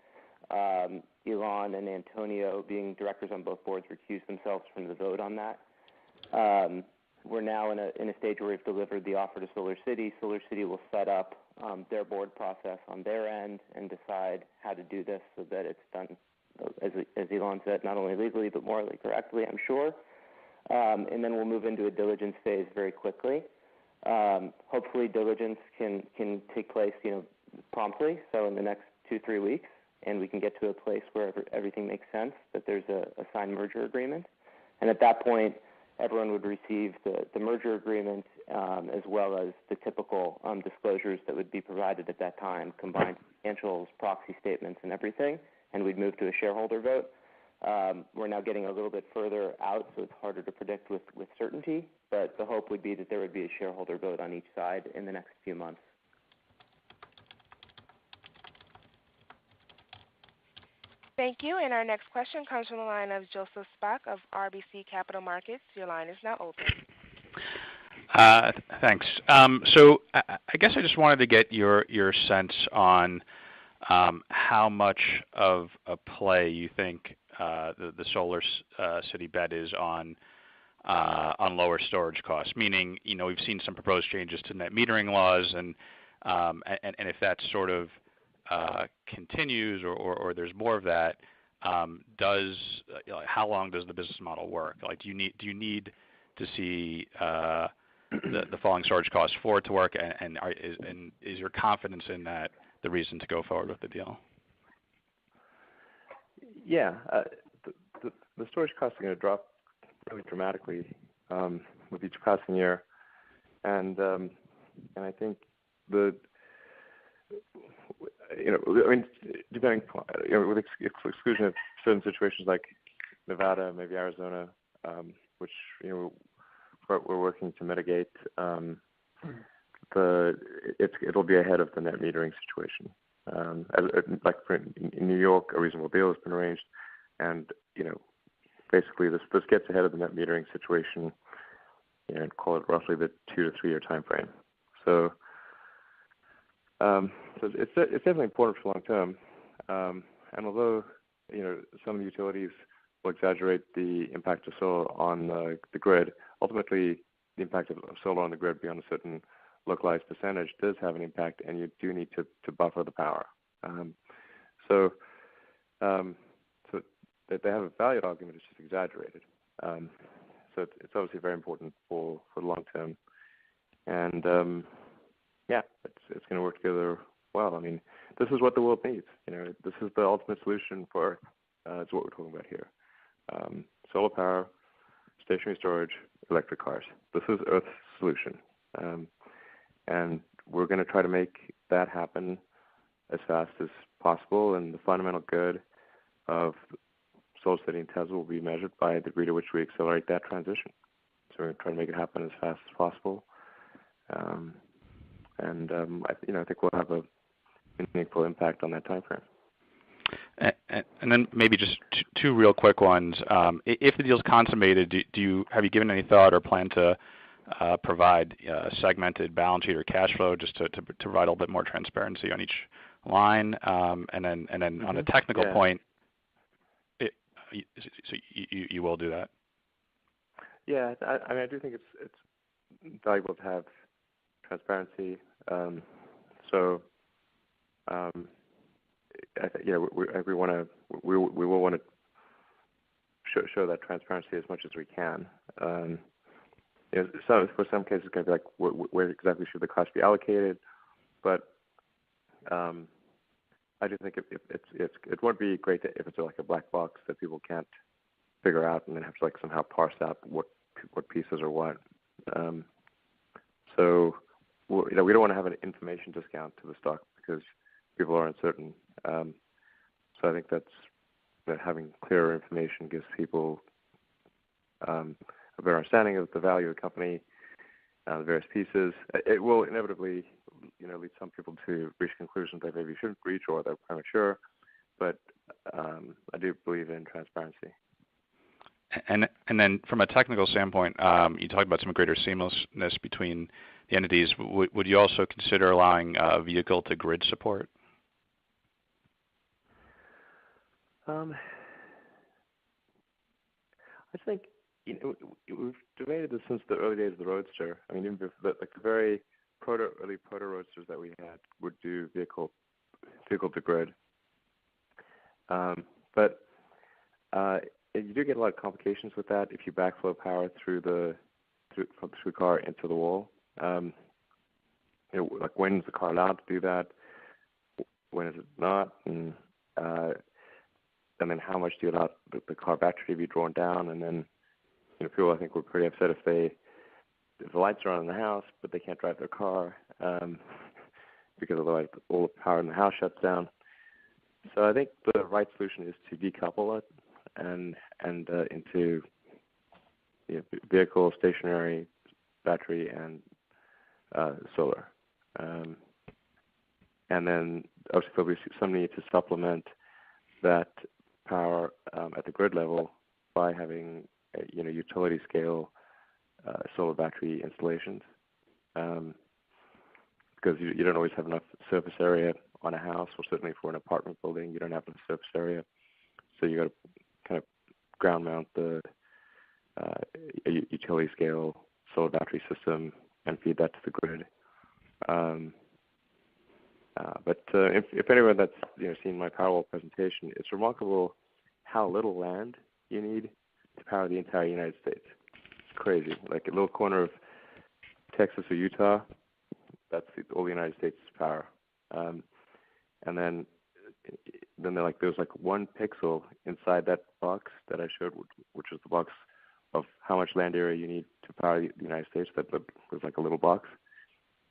Elon and Antonio, being directors on both boards, recused themselves from the vote on that. We're now in a stage where we've delivered the offer to SolarCity. SolarCity will set up their board process on their end and decide how to do this so that it's done, as Elon said, not only legally but morally correctly, I'm sure. And then we'll move into a diligence phase very quickly. Hopefully diligence can take place, promptly, so in the next 2-3 weeks, and we can get to a place where everything makes sense, that there's a signed merger agreement. And at that point, everyone would receive the merger agreement as well as the typical disclosures that would be provided at that time, combined financials, proxy statements, and everything, and we'd move to a shareholder vote. We're now getting a little bit further out, so it's harder to predict with certainty, but the hope would be that there would be a shareholder vote on each side in the next few months. Thank you. And our next question comes from the line of Joseph Spak of RBC Capital Markets. Your line is now open. Thanks. So I guess I just wanted to get your sense on how much of a play you think the SolarCity bet is on lower storage costs. Meaning, we've seen some proposed changes to net metering laws, and if that sort of continues or there's more of that, how long does the business model work? Like, do you need to see the falling storage costs for it to work, and is your confidence in that the reason to go forward with the deal? Yeah, the storage costs are going to drop really dramatically with each passing year, and I think depending, with exclusion of certain situations like Nevada, maybe Arizona, which we're working to mitigate, it'll be ahead of the net metering situation. In New York, a reasonable deal has been arranged, and basically this gets ahead of the net metering situation, and call it roughly the 2 to 3 year time frame. So it's definitely important for long term. And although some utilities will exaggerate the impact of solar on the grid, ultimately the impact of solar on the grid beyond a certain localized percentage does have an impact, and you do need to buffer the power. So they have a valid argument. It's just exaggerated. So it's obviously very important for the long term, and it's going to work together well. I mean, this is what the world needs. This is the ultimate solution for Earth. It's what we're talking about here: solar power, stationary storage, electric cars. This is Earth's solution, and we're going to try to make that happen as fast as possible. And the fundamental good of SolarCity and Tesla will be measured by the degree to which we accelerate that transition. So we're going to try to make it happen as fast as possible. I think we'll have a meaningful impact on that time frame. And then maybe just two real quick ones. If the deal's consummated, have you given any thought or plan to provide a segmented balance sheet or cash flow just to provide a little bit more transparency on each line? And then on a technical point, so you will do that? Yeah, I do think it's valuable to have transparency. We will want to show that transparency as much as we can. So for some cases, it's going to be like where exactly should the cost be allocated, but I do think it would be great if it's like a black box that people can't figure out and then have to like somehow parse out what pieces are what. So we don't want to have an information discount to the stock because people are uncertain. So I think that having clearer information gives people a better understanding of the value of the company, the various pieces. It will inevitably, lead some people to reach conclusions they maybe shouldn't reach or they're premature. But I do believe in transparency. And then from a technical standpoint, you talked about some greater seamlessness between the entities. Would you also consider allowing vehicle to grid support? I think we've debated this since the early days of the Roadster. I mean, even the very early proto Roadsters that we had would do vehicle to grid. But you do get a lot of complications with that if you backflow power through the car into the wall. Like when is the car allowed to do that? When is it not? And then how much do you allow the car battery to be drawn down? And then people I think were pretty upset if the lights are on in the house but they can't drive their car because otherwise all the power in the house shuts down. So I think the right solution is to decouple it and into vehicle, stationary, battery, and solar. And then obviously there'll be some need to supplement that power at the grid level by having utility scale solar battery installations, because you don't always have enough surface area on a house, or certainly for an apartment building you don't have enough surface area, so you got to kind of ground mount the utility scale solar battery system and feed that to the grid. But if anyone that's seen my Powerwall presentation, it's remarkable how little land you need to power the entire United States. It's crazy. Like a little corner of Texas or Utah, that's all the United States' power. And then there's like 1 pixel inside that box that I showed, which is the box of how much land area you need to power the United States. That was like a little box.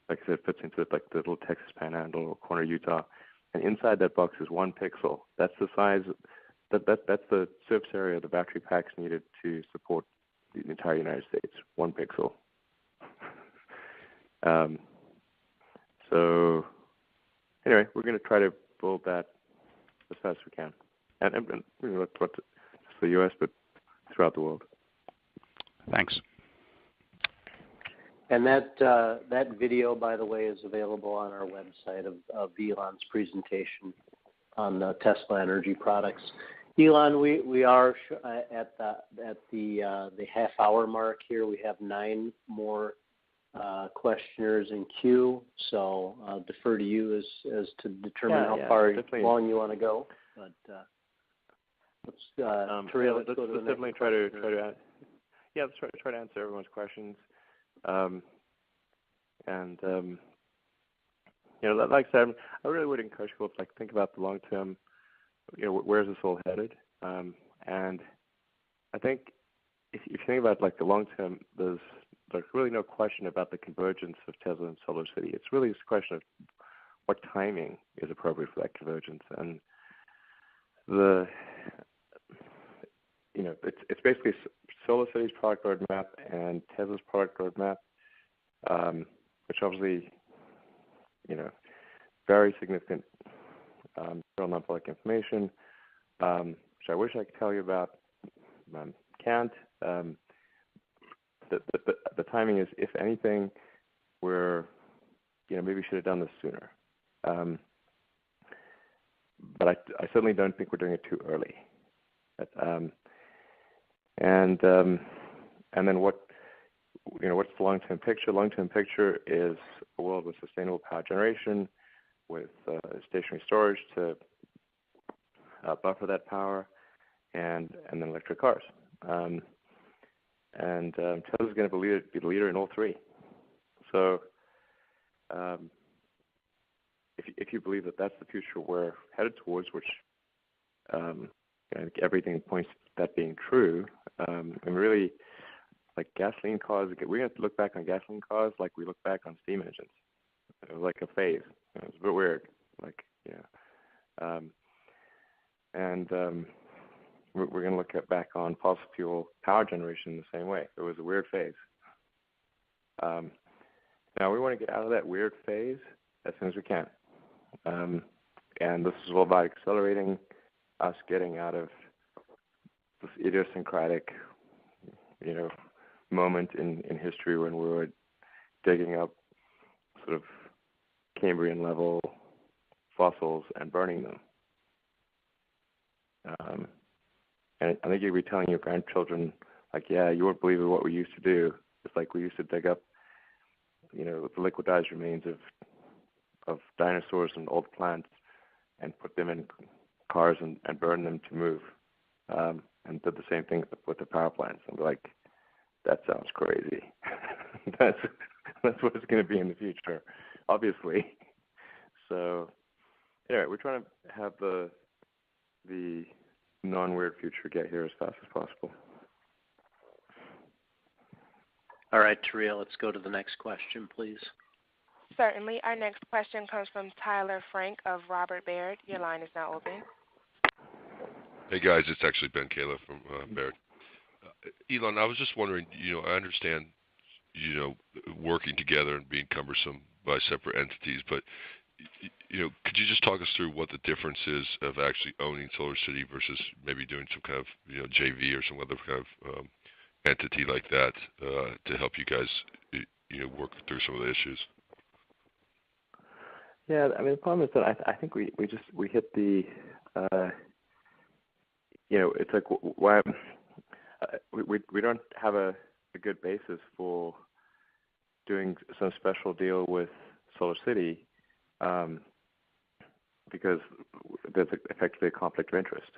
Like I said, it fits into like the little Texas Panhandle corner of Utah, and inside that box is 1 pixel. That's the size. That's the surface area of the battery packs needed to support the entire United States. 1 pixel. anyway, we're going to try to build that as fast as we can, and not just the U.S. but throughout the world. Thanks. And that video, by the way, is available on our website of Elon's presentation on the Tesla energy products. Elon, we are at the half hour mark here. We have 9 more questioners in queue, so I'll defer to you as to determine how far long you want to go. But let's Turiel, let's go to the next definitely try to let's try to answer everyone's questions. Like I said, I really would encourage people to think about the long term. Where's this all headed? And I think if you think about the long term, there's really no question about the convergence of Tesla and SolarCity. It's really just a question of what timing is appropriate for that convergence, and it's basically SolarCity's product roadmap and Tesla's product roadmap, which obviously, very significant non-public information, which I wish I could tell you about, can't. The timing is, if anything, maybe we should have done this sooner. But I certainly don't think we're doing it too early. And then what's the long-term picture? Long-term picture is a world with sustainable power generation, with stationary storage to buffer that power, and then electric cars. And Tesla's going to be the leader in all 3. So if you believe that that's the future we're headed towards, which I think everything points to that being true, and really, gasoline cars, we have to look back on gasoline cars like we look back on steam engines. It was like a phase. It was a bit weird. We're going to look back on fossil fuel power generation in the same way. It was a weird phase. Now we want to get out of that weird phase as soon as we can. And this is all about accelerating us getting out of this idiosyncratic, moment in history when we were digging up sort of Cambrian level fossils and burning them. And I think you'd be telling your grandchildren, you won't believe what we used to do. It's like we used to dig up, the liquidized remains of dinosaurs and old plants and put them in cars and burn them to move. And did the same thing with the power plants. And we're like, that sounds crazy. That's what it's going to be in the future, obviously. So, anyway, we're trying to have the non-weird future get here as fast as possible. All right, Turiel, let's go to the next question, please. Certainly. Our next question comes from Tyler Frank of Robert Baird. Your line is now open. Hey, guys. It's actually Ben Kayla from Baird. Elon, I was just wondering, I understand, working together and being cumbersome by separate entities, but, could you just talk us through what the difference is of actually owning SolarCity versus maybe doing some kind of, JV or some other kind of entity like that to help you guys, work through some of the issues? Yeah, I mean, the problem is that I think we hit the, it's like why we don't have a good basis for doing some special deal with SolarCity because there's effectively a conflict of interest.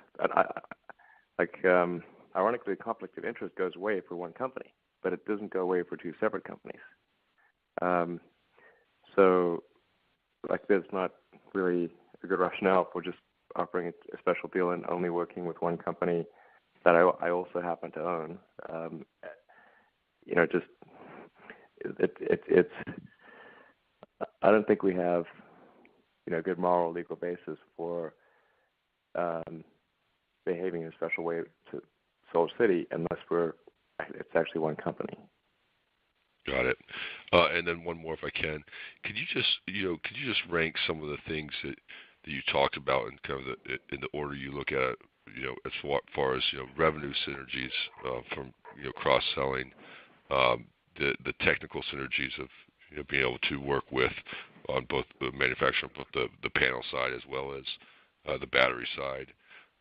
Ironically, the conflict of interest goes away for one company, but it doesn't go away for 2 separate companies. So, there's not really a good rationale for just offering a special deal and only working with one company that I also happen to own. It's I don't think we have a good moral legal basis for behaving in a special way to SolarCity unless it's actually one company. Got it. And then one more, if I can. Could you just rank some of the things that you talked about in kind of in the order you look at, as far as revenue synergies from cross-selling, the technical synergies of being able to work with on both the manufacturing, both the panel side as well as the battery side,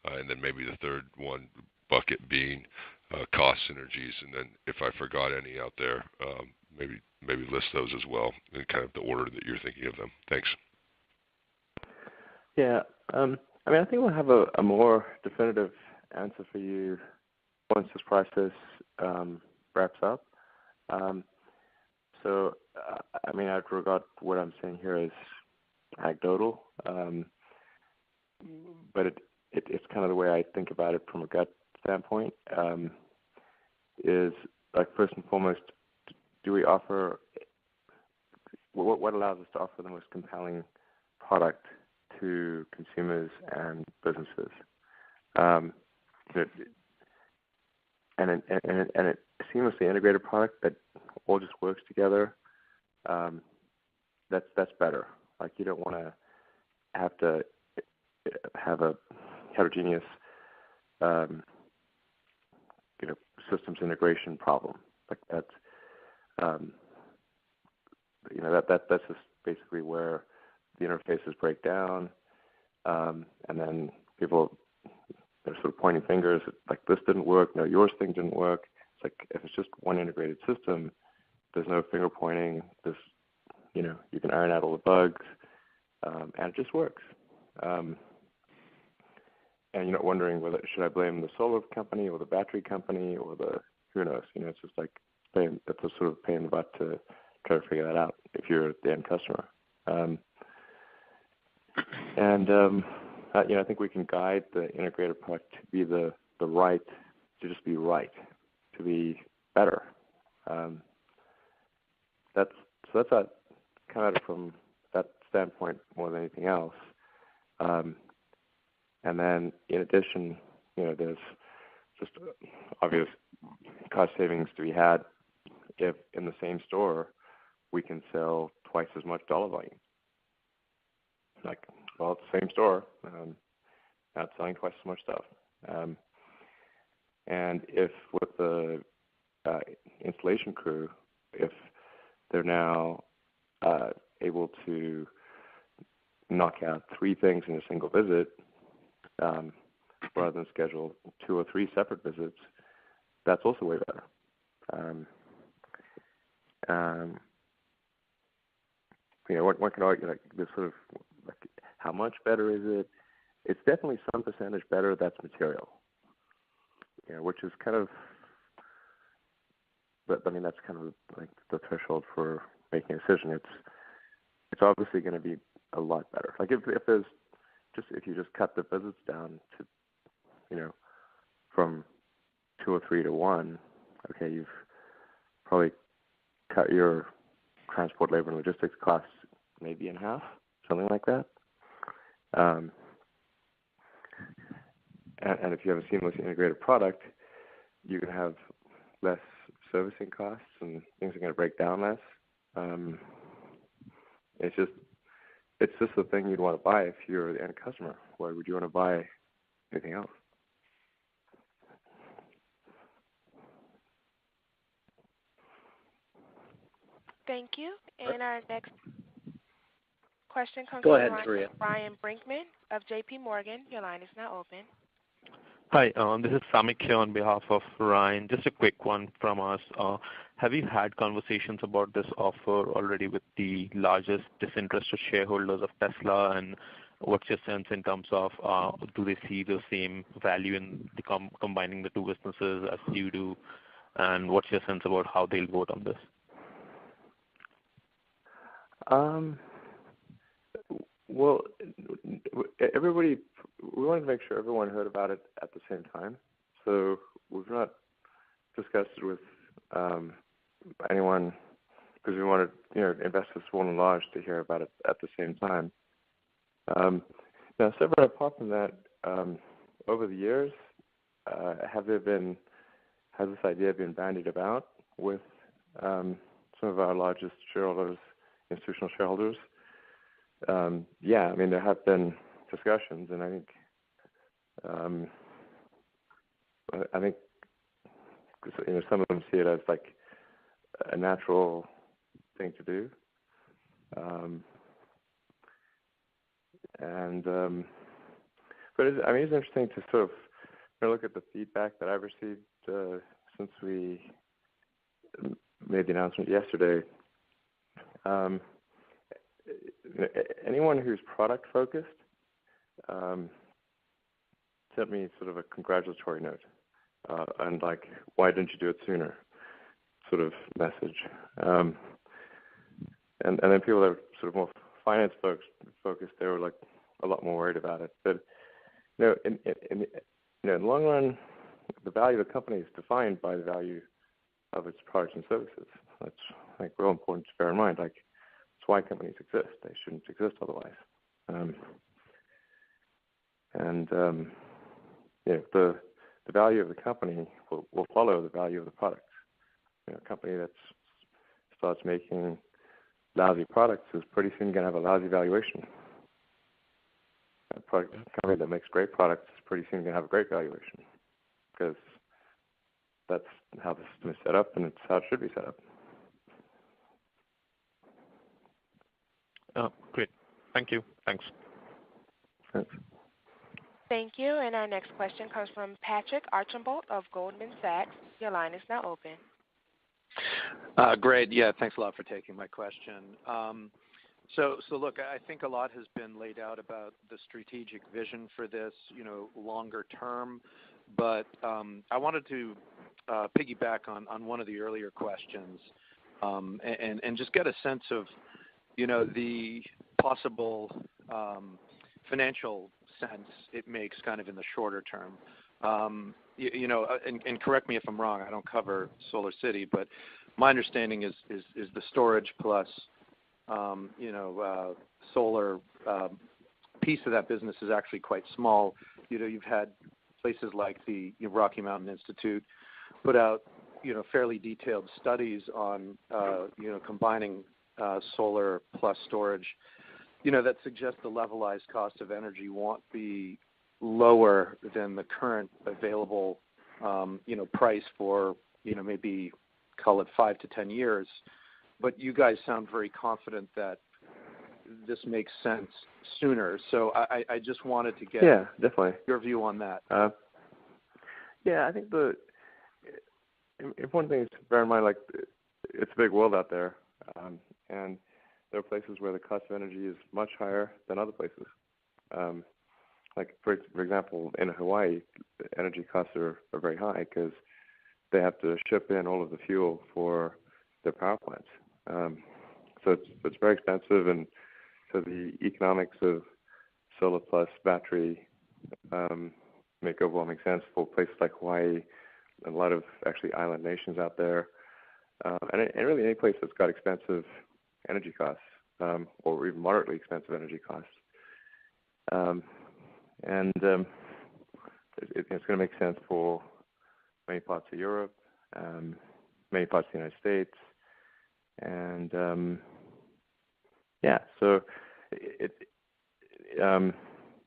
and then maybe the third one bucket being cost synergies, and then if I forgot any out there, maybe list those as well in kind of the order that you're thinking of them. Thanks. Yeah, I think we'll have a more definitive answer for you once this process wraps up. I'd regard what I'm saying here as anecdotal, but it's kind of the way I think about it from a gut standpoint. Is like first and foremost, do we offer what allows us to offer the most compelling product to consumers and businesses, and a seamlessly integrated product that all just works together. That's better. Like you don't want to have a heterogeneous systems integration problem. Like that's that's just basically where the interfaces break down, and then people are sort of pointing fingers at, like, this didn't work, no, yours thing didn't work. It's like if it's just one integrated system, there's no finger pointing. You can iron out all the bugs, and it just works. And you're not wondering whether should I blame the solar company or the battery company or who knows. It's just like it's a sort of pain in the butt to try to figure that out if you're the end customer. I think we can guide the integrated product to be to just be right, to be better. That's kind of from that standpoint more than anything else. And then in addition, there's just obvious cost savings to be had if in the same store we can sell twice as much dollar volume. It's the same store, not selling twice as much stuff. And if with the installation crew, if they're now able to knock out 3 things in a single visit, rather than schedule 2 or 3 separate visits, that's also way better. One can argue this sort of how much better is it? It's definitely some percentage better. That's material, which is kind of. But that's kind of like the threshold for making a decision. It's obviously going to be a lot better. Like if you just cut the visits down to, from 2 or 3 to 1, okay, you've probably cut your transport, labor, and logistics costs maybe in half, something like that. And if you have a seamlessly integrated product, you can have less servicing costs and things are going to break down less. It's just the thing you'd want to buy if you're the end customer. Why would you want to buy anything else? Thank you. And our next question comes Go from ahead, the line Maria. of Brian Brinkman of J.P. Morgan. Your line is now open. Hi, this is Samik here on behalf of Ryan. Just a quick one from us. Have you had conversations about this offer already with the largest disinterested shareholders of Tesla, and what's your sense in terms of do they see the same value in the combining the two businesses as you do, and what's your sense about how they'll vote on this? Well, we wanted to make sure everyone heard about it at the same time. So we've not discussed it with anyone because we wanted, investors small and large to hear about it at the same time. Now, separate apart from that, over the years, has this idea been bandied about with some of our largest shareholders, institutional shareholders, yeah, I mean, there have been discussions, and I think some of them see it as like a natural thing to do, but it's interesting to sort of look at the feedback that I've received since we made the announcement yesterday. Anyone who's product focused sent me sort of a congratulatory note and like, why didn't you do it sooner sort of message. And then people that are sort of more finance focused, they were like a lot more worried about it. But in the long run, the value of the company is defined by the value of its products and services. That's like real important to bear in mind. Like, that's why companies exist. They shouldn't exist otherwise. The value of the company will follow the value of the product. A company that starts making lousy products is pretty soon going to have a lousy valuation. A company that makes great products is pretty soon going to have a great valuation, because that's how the system is set up, and it's how it should be set up. Great. Thank you. Thanks. Thank you. And our next question comes from Patrick Archambault of Goldman Sachs. Your line is now open. Great. Yeah, thanks a lot for taking my question. So look, I think a lot has been laid out about the strategic vision for this, longer term. But I wanted to piggyback on one of the earlier questions and just get a sense of, the possible financial sense it makes kind of in the shorter term. And correct me if I'm wrong, I don't cover SolarCity, but my understanding is the storage plus, solar piece of that business is actually quite small. You've had places like the Rocky Mountain Institute put out, fairly detailed studies on, combining solar plus storage, that suggest the levelized cost of energy won't be lower than the current available, price for, maybe call it 5 to 10 years. But you guys sound very confident that this makes sense sooner. So I just wanted to get definitely your view on that. I think the important thing is to bear in mind, like, it's a big world out there, and there are places where the cost of energy is much higher than other places. Like, for example, in Hawaii, energy costs are very high because they have to ship in all of the fuel for their power plants. So it's very expensive, and so the economics of solar plus battery make overwhelming sense for places like Hawaii, and a lot of actually island nations out there, and really any place that's got expensive energy costs, or even moderately expensive energy costs. It's going to make sense for many parts of Europe, many parts of the United States, and so and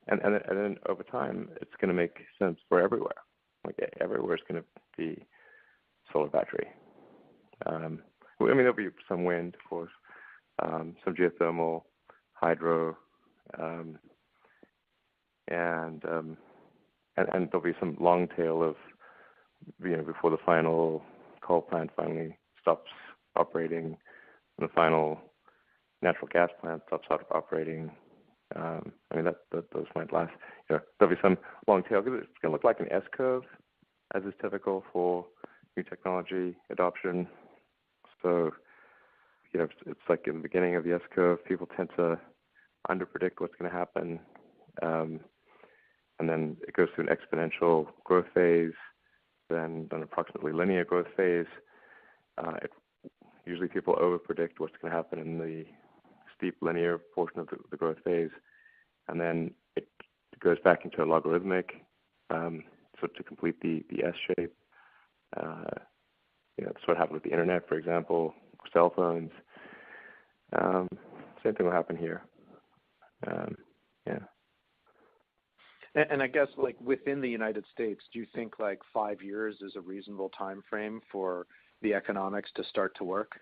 then over time, it's going to make sense for everywhere. Like, everywhere is going to be solar battery. There'll be some wind, of course, some geothermal, hydro, and there'll be some long tail of, before the final coal plant finally stops operating, and the final natural gas plant stops operating. Those might last. There'll be some long tail, because it's going to look like an S curve, as is typical for new technology adoption. So, it's like in the beginning of the S curve, people tend to underpredict what's going to happen, and then it goes through an exponential growth phase, then an approximately linear growth phase. Usually people overpredict what's going to happen in the steep linear portion of the growth phase, and then it goes back into a logarithmic, so to complete the S shape. That's what happened with the internet, for example. cell phones. Same thing will happen here. Yeah. And I guess, like, within the United States, do you think like 5 years is a reasonable time frame for the economics to start to work?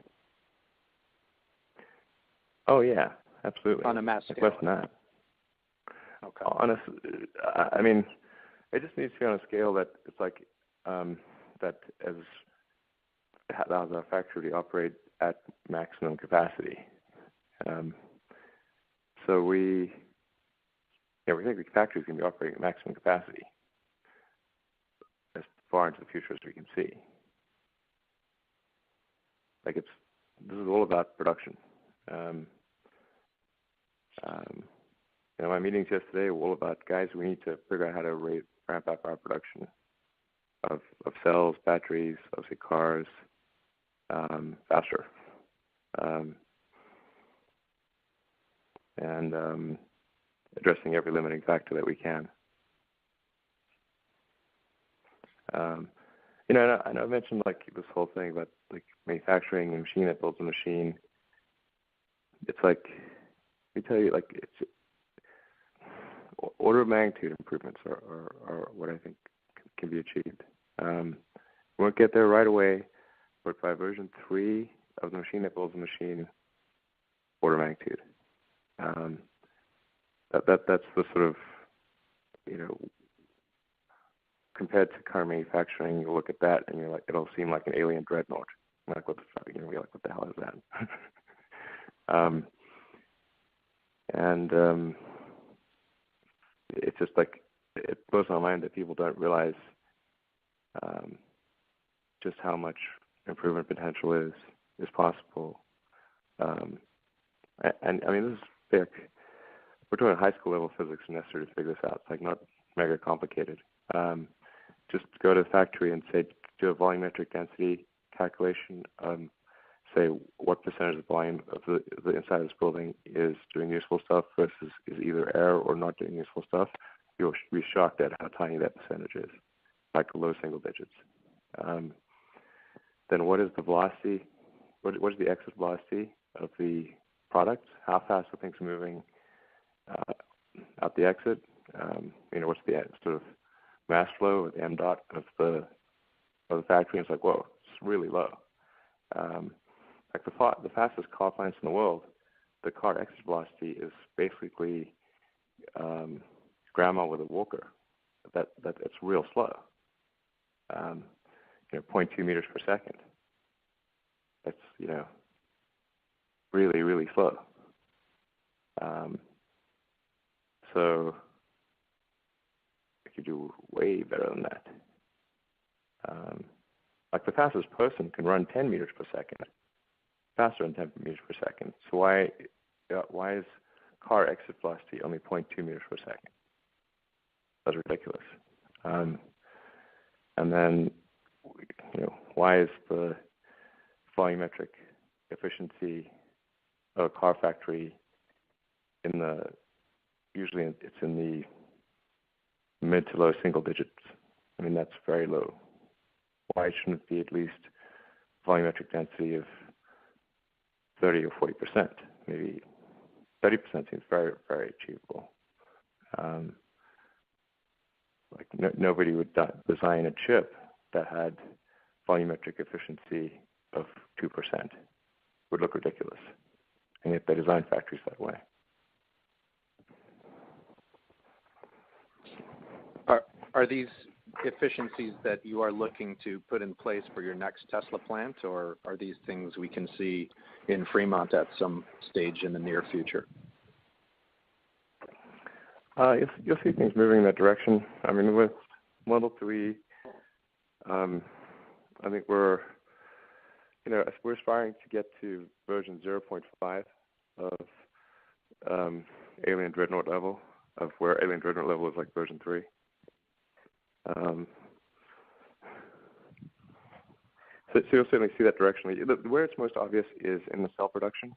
Oh yeah, absolutely. On a mass scale. Less than that. Okay. I mean, it just needs to be on a scale that it's like that allows our factory to operate at maximum capacity. So we think the factory is going to be operating at maximum capacity as far into the future as we can see. Like this is all about production. My meetings yesterday were all about, guys, we need to figure out how to ramp up our production of cells, batteries, obviously cars, faster. And addressing every limiting factor that we can. I know I mentioned like this whole thing about like manufacturing a machine that builds a machine. It's like, let me tell you, like it's order of magnitude improvements are what I think can be achieved. We won't get there right away, but by version 3 of the machine that builds a machine, order of magnitude. That's the sort of, compared to car manufacturing, you look at that and you're like, it'll seem like an alien dreadnought. You're like, what the fuck? You're like, what the hell is that? It's just like, it blows my mind that people don't realize just how much improvement potential is possible. And I mean, this is big. We're doing high school level physics necessary to figure this out. It's like not mega complicated. Just go to the factory and say, do a volumetric density calculation. Say what percentage of the volume of the inside of this building is doing useful stuff versus is either air or not doing useful stuff. You'll be shocked at how tiny that percentage is, like low single digits. Then what is the velocity? What is the exit velocity of the product? How fast are things moving out the exit? What's the sort of mass flow or the m dot of the factory? And it's like, whoa, it's really low. Like the fastest car plants in the world, the car exit velocity is basically grandma with a walker. That it's real slow. 0.2 meters per second. That's really, really slow. So we could do way better than that. Like the fastest person can run 10 meters per second, faster than 10 meters per second. So why is car exit velocity only 0.2 meters per second? That's ridiculous. And then, why is the volumetric efficiency of a car factory usually it's in the mid to low single digits? I mean, that's very low. Why shouldn't it be at least volumetric density of 30 or 40%? Maybe 30% seems very, very achievable. Nobody would design a chip that had volumetric efficiency of 2%. Would look ridiculous. And yet they design factories that way. Are these efficiencies that you are looking to put in place for your next Tesla plant, or are these things we can see in Fremont at some stage in the near future? You'll see things moving in that direction. I mean, with Model 3, I think we're aspiring to get to version 0.5 of Alien Dreadnought level, of where Alien Dreadnought level is like version 3. So you'll certainly see that directionally. Where it's most obvious is in the cell production.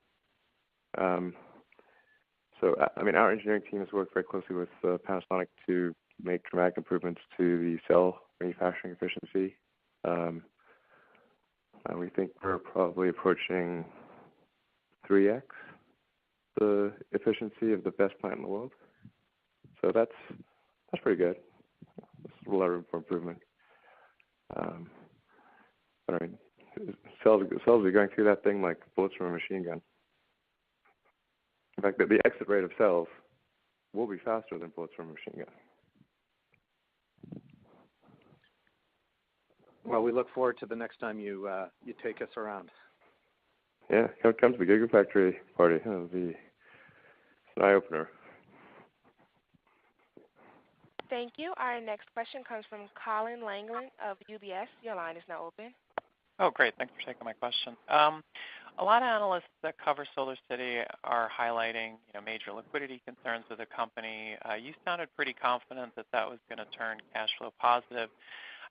So, I mean, our engineering team has worked very closely with Panasonic to make dramatic improvements to the cell manufacturing efficiency. We think we're probably approaching 3x the efficiency of the best plant in the world. So that's pretty good. There's a lot of room for improvement. But I mean, cells are going through that thing like bullets from a machine gun. In fact, the exit rate of cells will be faster than bullets from a machine gun. Well, we look forward to the next time you take us around. Yeah, come to the Gigafactory party. It'll be an eye-opener. Thank you. Our next question comes from Colin Langan of UBS. Your line is now open. Oh, great. Thanks for taking my question. A lot of analysts that cover SolarCity are highlighting, major liquidity concerns with the company. You sounded pretty confident that that was going to turn cash flow positive.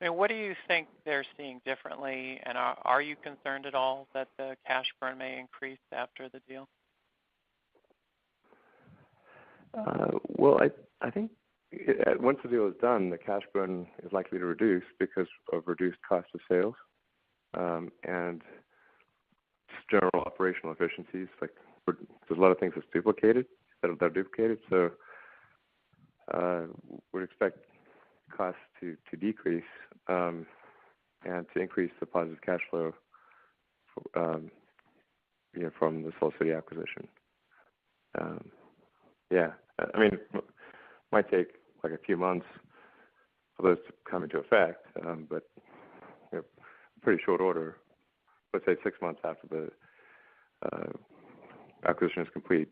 I mean, what do you think they're seeing differently, and are you concerned at all that the cash burn may increase after the deal? Well, I think once the deal is done, the cash burn is likely to reduce because of reduced cost of sales and just general operational efficiencies. Like there's a lot of things that's duplicated that are duplicated, so we'd expect costs to decrease and to increase the positive cash flow from the SolarCity acquisition. I mean, it might take like a few months for those to come into effect, but pretty short order. Let's say 6 months after the acquisition is complete,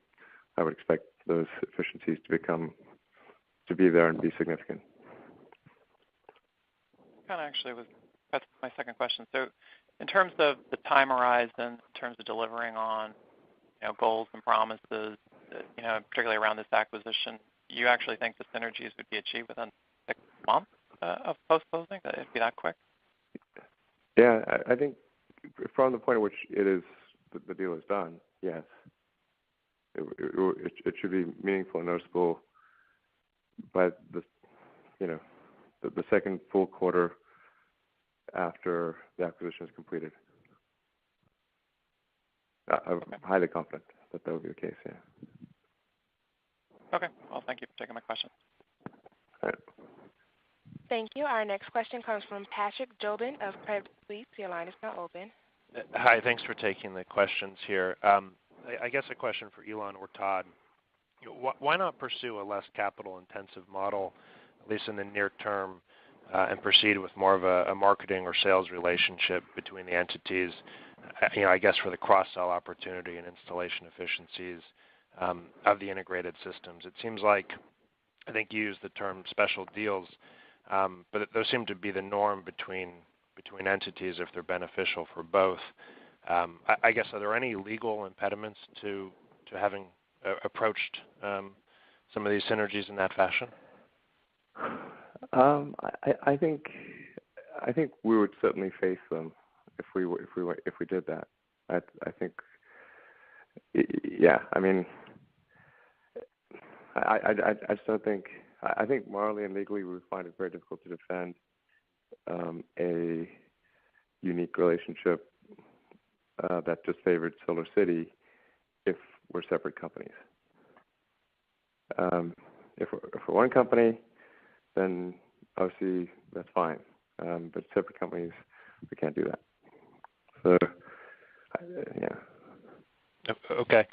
I would expect those efficiencies to be there and be significant. That's my second question. So in terms of the time horizon, in terms of delivering on goals and promises, particularly around this acquisition, you actually think the synergies would be achieved within 6 months of post-closing? It'd be that quick? Yeah, I think from the point at which the deal is done, yes. It should be meaningful and noticeable by the second full quarter after the acquisition is completed. I'm highly confident that will be the case, yeah. Okay. Well, thank you for taking my question. All right. Thank you. Our next question comes from Patrick Jobin of Credit Suisse. Your line is now open. Hi, thanks for taking the questions here. I guess a question for Elon or Todd. Why not pursue a less capital-intensive model, at least in the near term, and proceed with more of a marketing or sales relationship between the entities, I guess for the cross-sell opportunity and installation efficiencies of the integrated systems? It seems like, I think you used the term special deals, but those seem to be the norm between entities if they're beneficial for both. I guess, are there any legal impediments to having approached some of these synergies in that fashion? I think we would certainly face them if we did that. I think, yeah. I mean, I just don't think. I think morally and legally we would find it very difficult to defend a unique relationship that just favored SolarCity if we're separate companies. If we're one company, then obviously that's fine. But separate companies, we can't do that. So, yeah. Okay.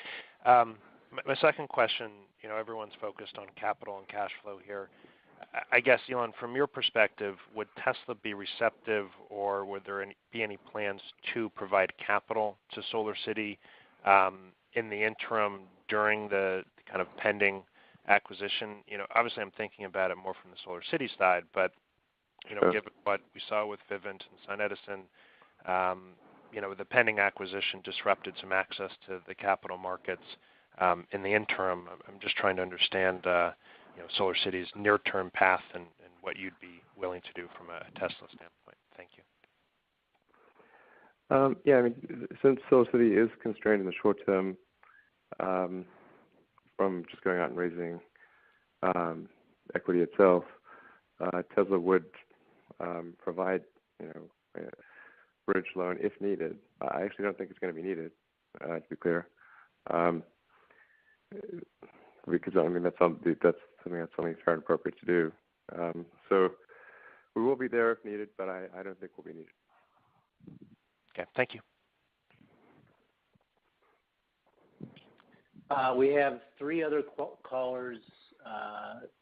My second question, everyone's focused on capital and cash flow here. I guess, Elon, from your perspective, would Tesla be receptive, or would there be any plans to provide capital to SolarCity in the interim during the kind of pending acquisition? Obviously I'm thinking about it more from the SolarCity side, but Sure. Given what we saw with Vivint and SunEdison, the pending acquisition disrupted some access to the capital markets. In the interim, I'm just trying to understand SolarCity's near-term path and what you'd be willing to do from a Tesla standpoint. Thank you. Yeah, I mean, since SolarCity is constrained in the short term from just going out and raising equity itself, Tesla would provide bridge loan if needed. I actually don't think it's going to be needed, to be clear, because I mean that's something that's only fair and appropriate to do. So we will be there if needed, but I don't think we'll be needed. Okay, thank you. We have 3 other callers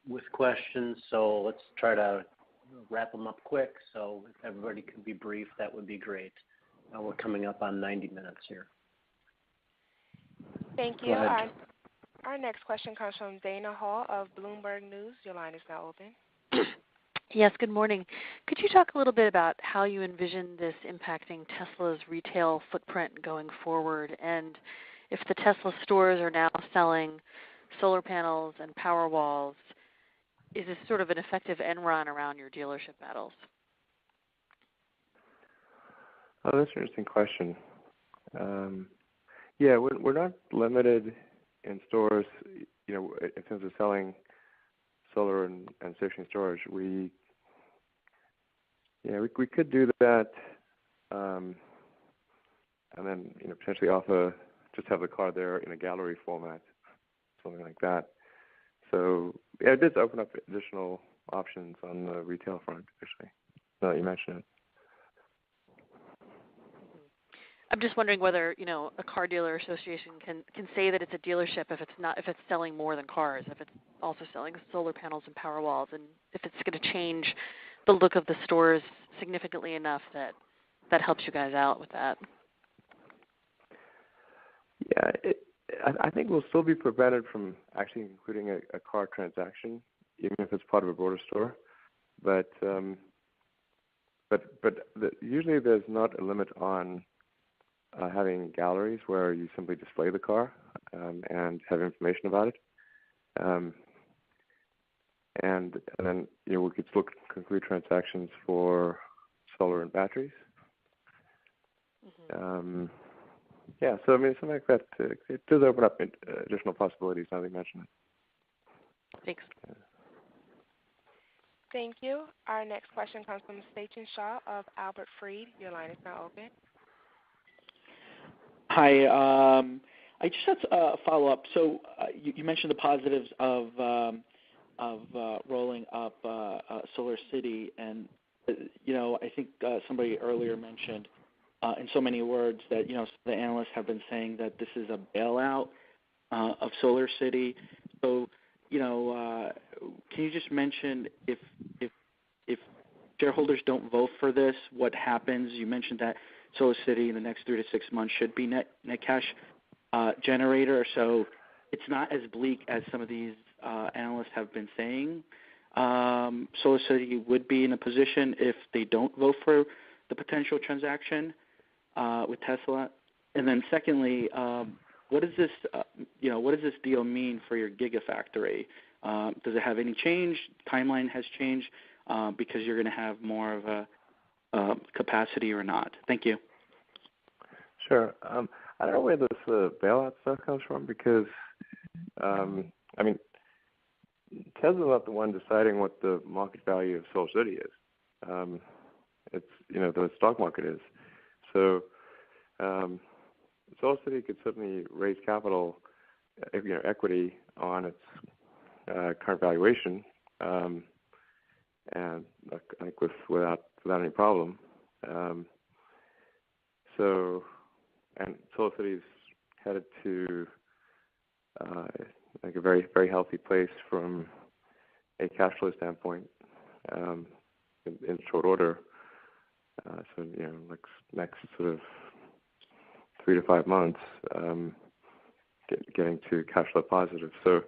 with questions, so let's try to wrap them up quick. So if everybody could be brief, that would be great. We're coming up on 90 minutes here. Thank you. Our next question comes from Dana Hall of Bloomberg News. Your line is now open. Yes, good morning. Could you talk a little bit about how you envision this impacting Tesla's retail footprint going forward, and if the Tesla stores are now selling solar panels and power walls, is this sort of an effective end run around your dealership battles? Oh, that's an interesting question. Yeah, we're not limited in stores, in terms of selling solar and stationary storage. We could do that, and then potentially just have the car there in a gallery format, something like that. So yeah, it does open up additional options on the retail front, actually. Now that you mention it. I'm just wondering whether a car dealer association can say that it's a dealership if it's selling more than cars, if it's also selling solar panels and power walls, and if it's going to change the look of the stores significantly enough that helps you guys out with that. Yeah, I think we'll still be prevented from actually including a car transaction, even if it's part of a broader store. But usually there's not a limit on having galleries where you simply display the car and have information about it. And then we could still conclude transactions for solar and batteries. Mm-hmm. Yeah, so I mean, something like that, it does open up additional possibilities now that you mention it. Thanks. Yeah. Thank you. Our next question comes from Sachin Shah of Albert Freed. Your line is now open. Hi. I just had a follow-up. So you mentioned the positives of rolling up SolarCity, and I think somebody earlier mentioned in so many words that the analysts have been saying that this is a bailout of SolarCity. So can you just mention if shareholders don't vote for this, what happens? You mentioned that SolarCity in the next 3 to 6 months should be net cash generator, so it's not as bleak as some of these analysts have been saying. SolarCity would be in a position if they don't vote for the potential transaction with Tesla. And then secondly, what does this deal mean for your Gigafactory? Does it have any change? Timeline has changed because you're going to have more of a capacity or not? Thank you. Sure. I don't know where this bailout stuff comes from because, Tesla's not the one deciding what the market value of SolarCity is. It's, the stock market is. So SolarCity could certainly raise capital, equity on its current valuation, and I think without any problem. And SolarCity is headed to a very, very healthy place from a cash flow standpoint in short order. So next sort of 3 to 5 months, getting to cash flow positive. So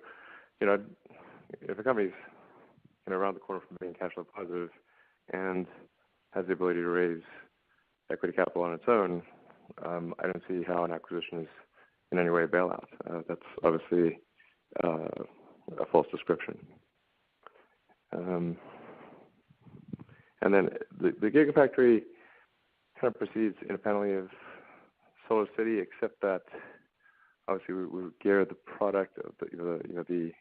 if a company's around the corner from being cash flow positive and has the ability to raise equity capital on its own, I don't see how an acquisition is in any way a bailout. That's obviously a false description. And then the Gigafactory kind of proceeds independently of SolarCity, except that obviously we would gear the product of the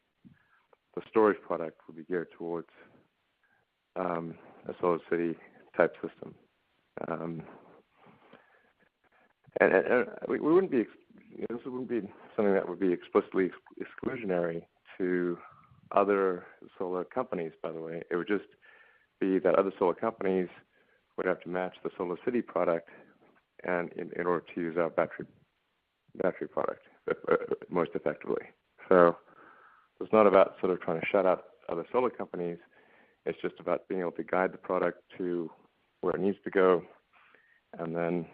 storage product would be geared towards a SolarCity type system. and we wouldn't be, this wouldn't be something that would be explicitly exclusionary to other solar companies, by the way. It would just be that other solar companies would have to match the SolarCity product and in order to use our battery product most effectively. So it's not about sort of trying to shut out other solar companies. It's just about being able to guide the product to where it needs to go, and then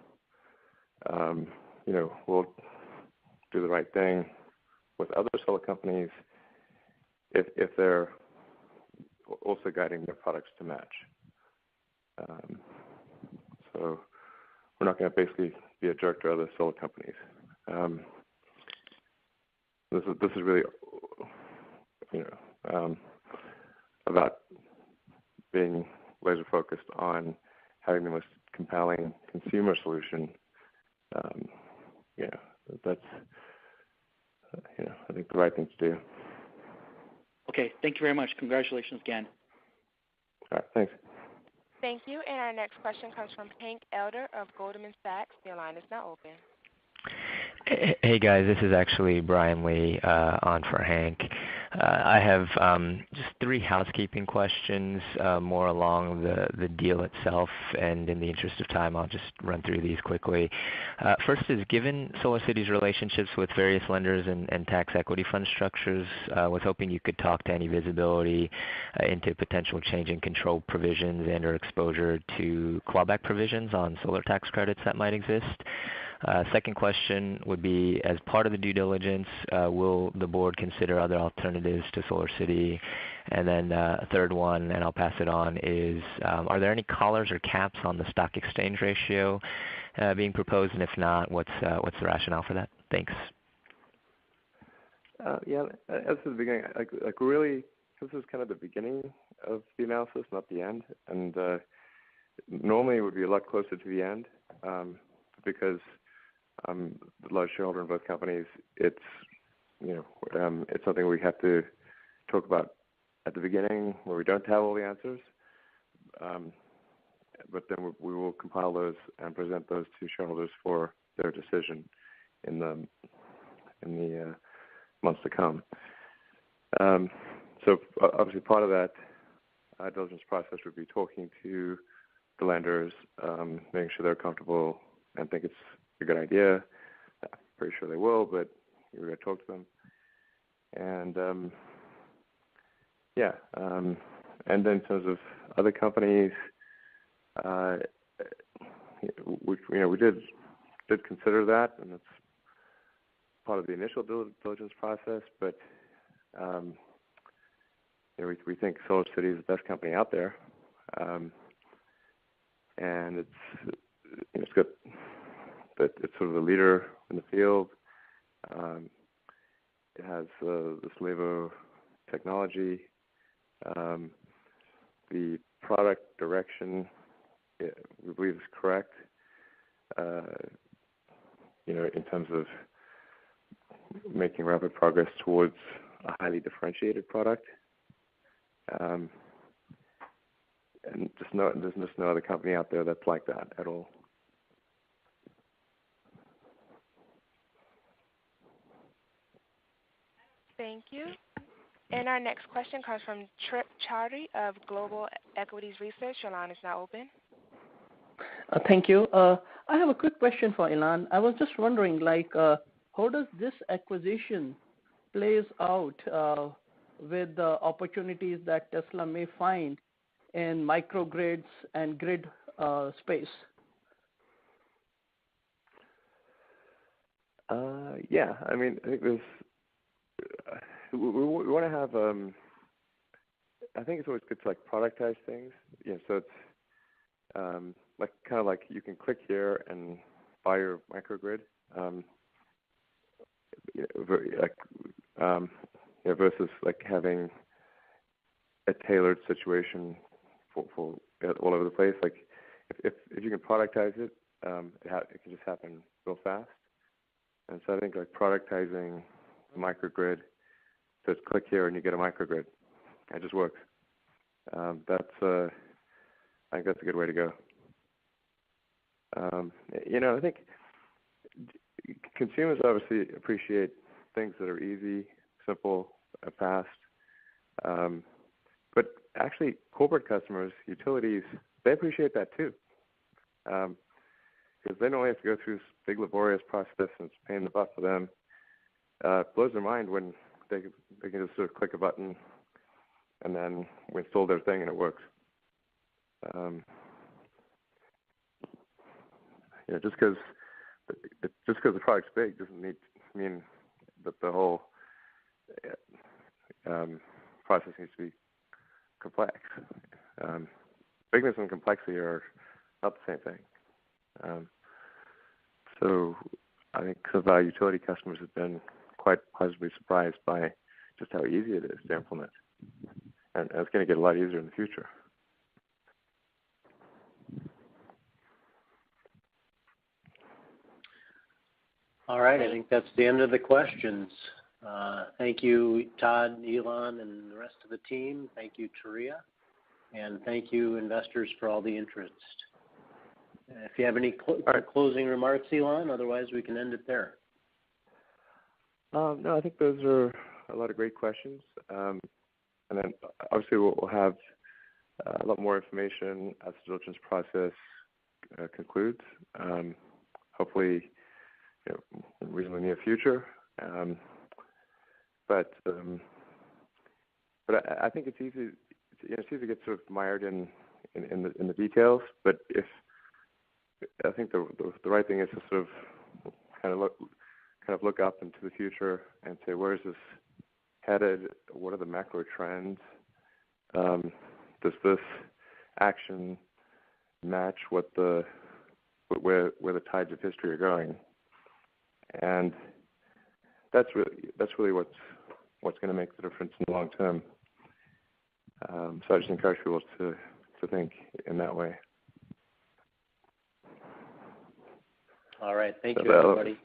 we'll do the right thing with other solar companies if they're also guiding their products to match. So we're not going to basically be a jerk to other solar companies. This is really, about being laser focused on having the most compelling consumer solution. That's I think the right thing to do. Okay, thank you very much. Congratulations again. All right, thanks. Thank you. And our next question comes from Hank Elder of Goldman Sachs. Your line is now open. Hey guys, this is actually Brian Lee on for Hank. I have just 3 housekeeping questions, more along the deal itself, and in the interest of time, I'll just run through these quickly. First is, given SolarCity's relationships with various lenders and tax equity fund structures, I was hoping you could talk to any visibility into potential change in control provisions and or exposure to clawback provisions on solar tax credits that might exist. Second question would be, as part of the due diligence, will the board consider other alternatives to SolarCity? And then third one, and I'll pass it on, is are there any collars or caps on the stock exchange ratio being proposed? And if not, what's the rationale for that? Thanks. As to the beginning, like really, this is kind of the beginning of the analysis, not the end. And normally it would be a lot closer to the end because the large shareholder in both companies. It's it's something we have to talk about at the beginning where we don't have all the answers. But then we will compile those and present those to shareholders for their decision in the months to come. So obviously part of that diligence process would be talking to the lenders, making sure they're comfortable and think it's a good idea. I'm pretty sure they will, but we're going to talk to them. And and then in terms of other companies, we did consider that, and it's part of the initial diligence process. But we think SolarCity is the best company out there, and it's got that it's sort of a leader in the field. It has this Levo technology. The product direction, we believe, is correct. In terms of making rapid progress towards a highly differentiated product. And there's just no other company out there that's like that at all. Thank you. And our next question comes from Trip Chowdhury of Global Equities Research. Your line is now open. Thank you. I have a quick question for Elon. I was just wondering, how does this acquisition plays out with the opportunities that Tesla may find in microgrids and grid space? I think there's. We want to have. I think it's always good to productize things. So it's like you can click here and buy your microgrid. Versus having a tailored situation for all over the place. If you can productize it, it can just happen real fast. And so I think productizing a microgrid, so it's click here and you get a microgrid. It just works. I think that's a good way to go. I think consumers obviously appreciate things that are easy, simple, fast. But actually, corporate customers, utilities, they appreciate that too. Because they don't have to go through this big laborious process and it's a pain in the butt for them. It blows their mind when they can just sort of click a button and then we install their thing and it works. Just because the product's big doesn't mean that the whole process needs to be complex. Bigness and complexity are not the same thing. So I think some of our utility customers have been quite positively surprised by just how easy it is to implement. And it's going to get a lot easier in the future. All right, I think that's the end of the questions. Thank you, Todd, Elon, and the rest of the team. Thank you, Taria. And thank you, investors, for all the interest. If you have any closing remarks, Elon, otherwise we can end it there. No, I think those are a lot of great questions. And then obviously we'll have a lot more information as the diligence process concludes. Hopefully, in the reasonably near future. But I think it's easy. It's easy to get sort of mired in the details. But I think the right thing is to sort of kind of look up into the future and say, where is this headed? What are the macro trends? Does this action match where the tides of history are going? And that's really what's going to make the difference in the long term. So I just encourage people to think in that way. All right. Thank you, everybody.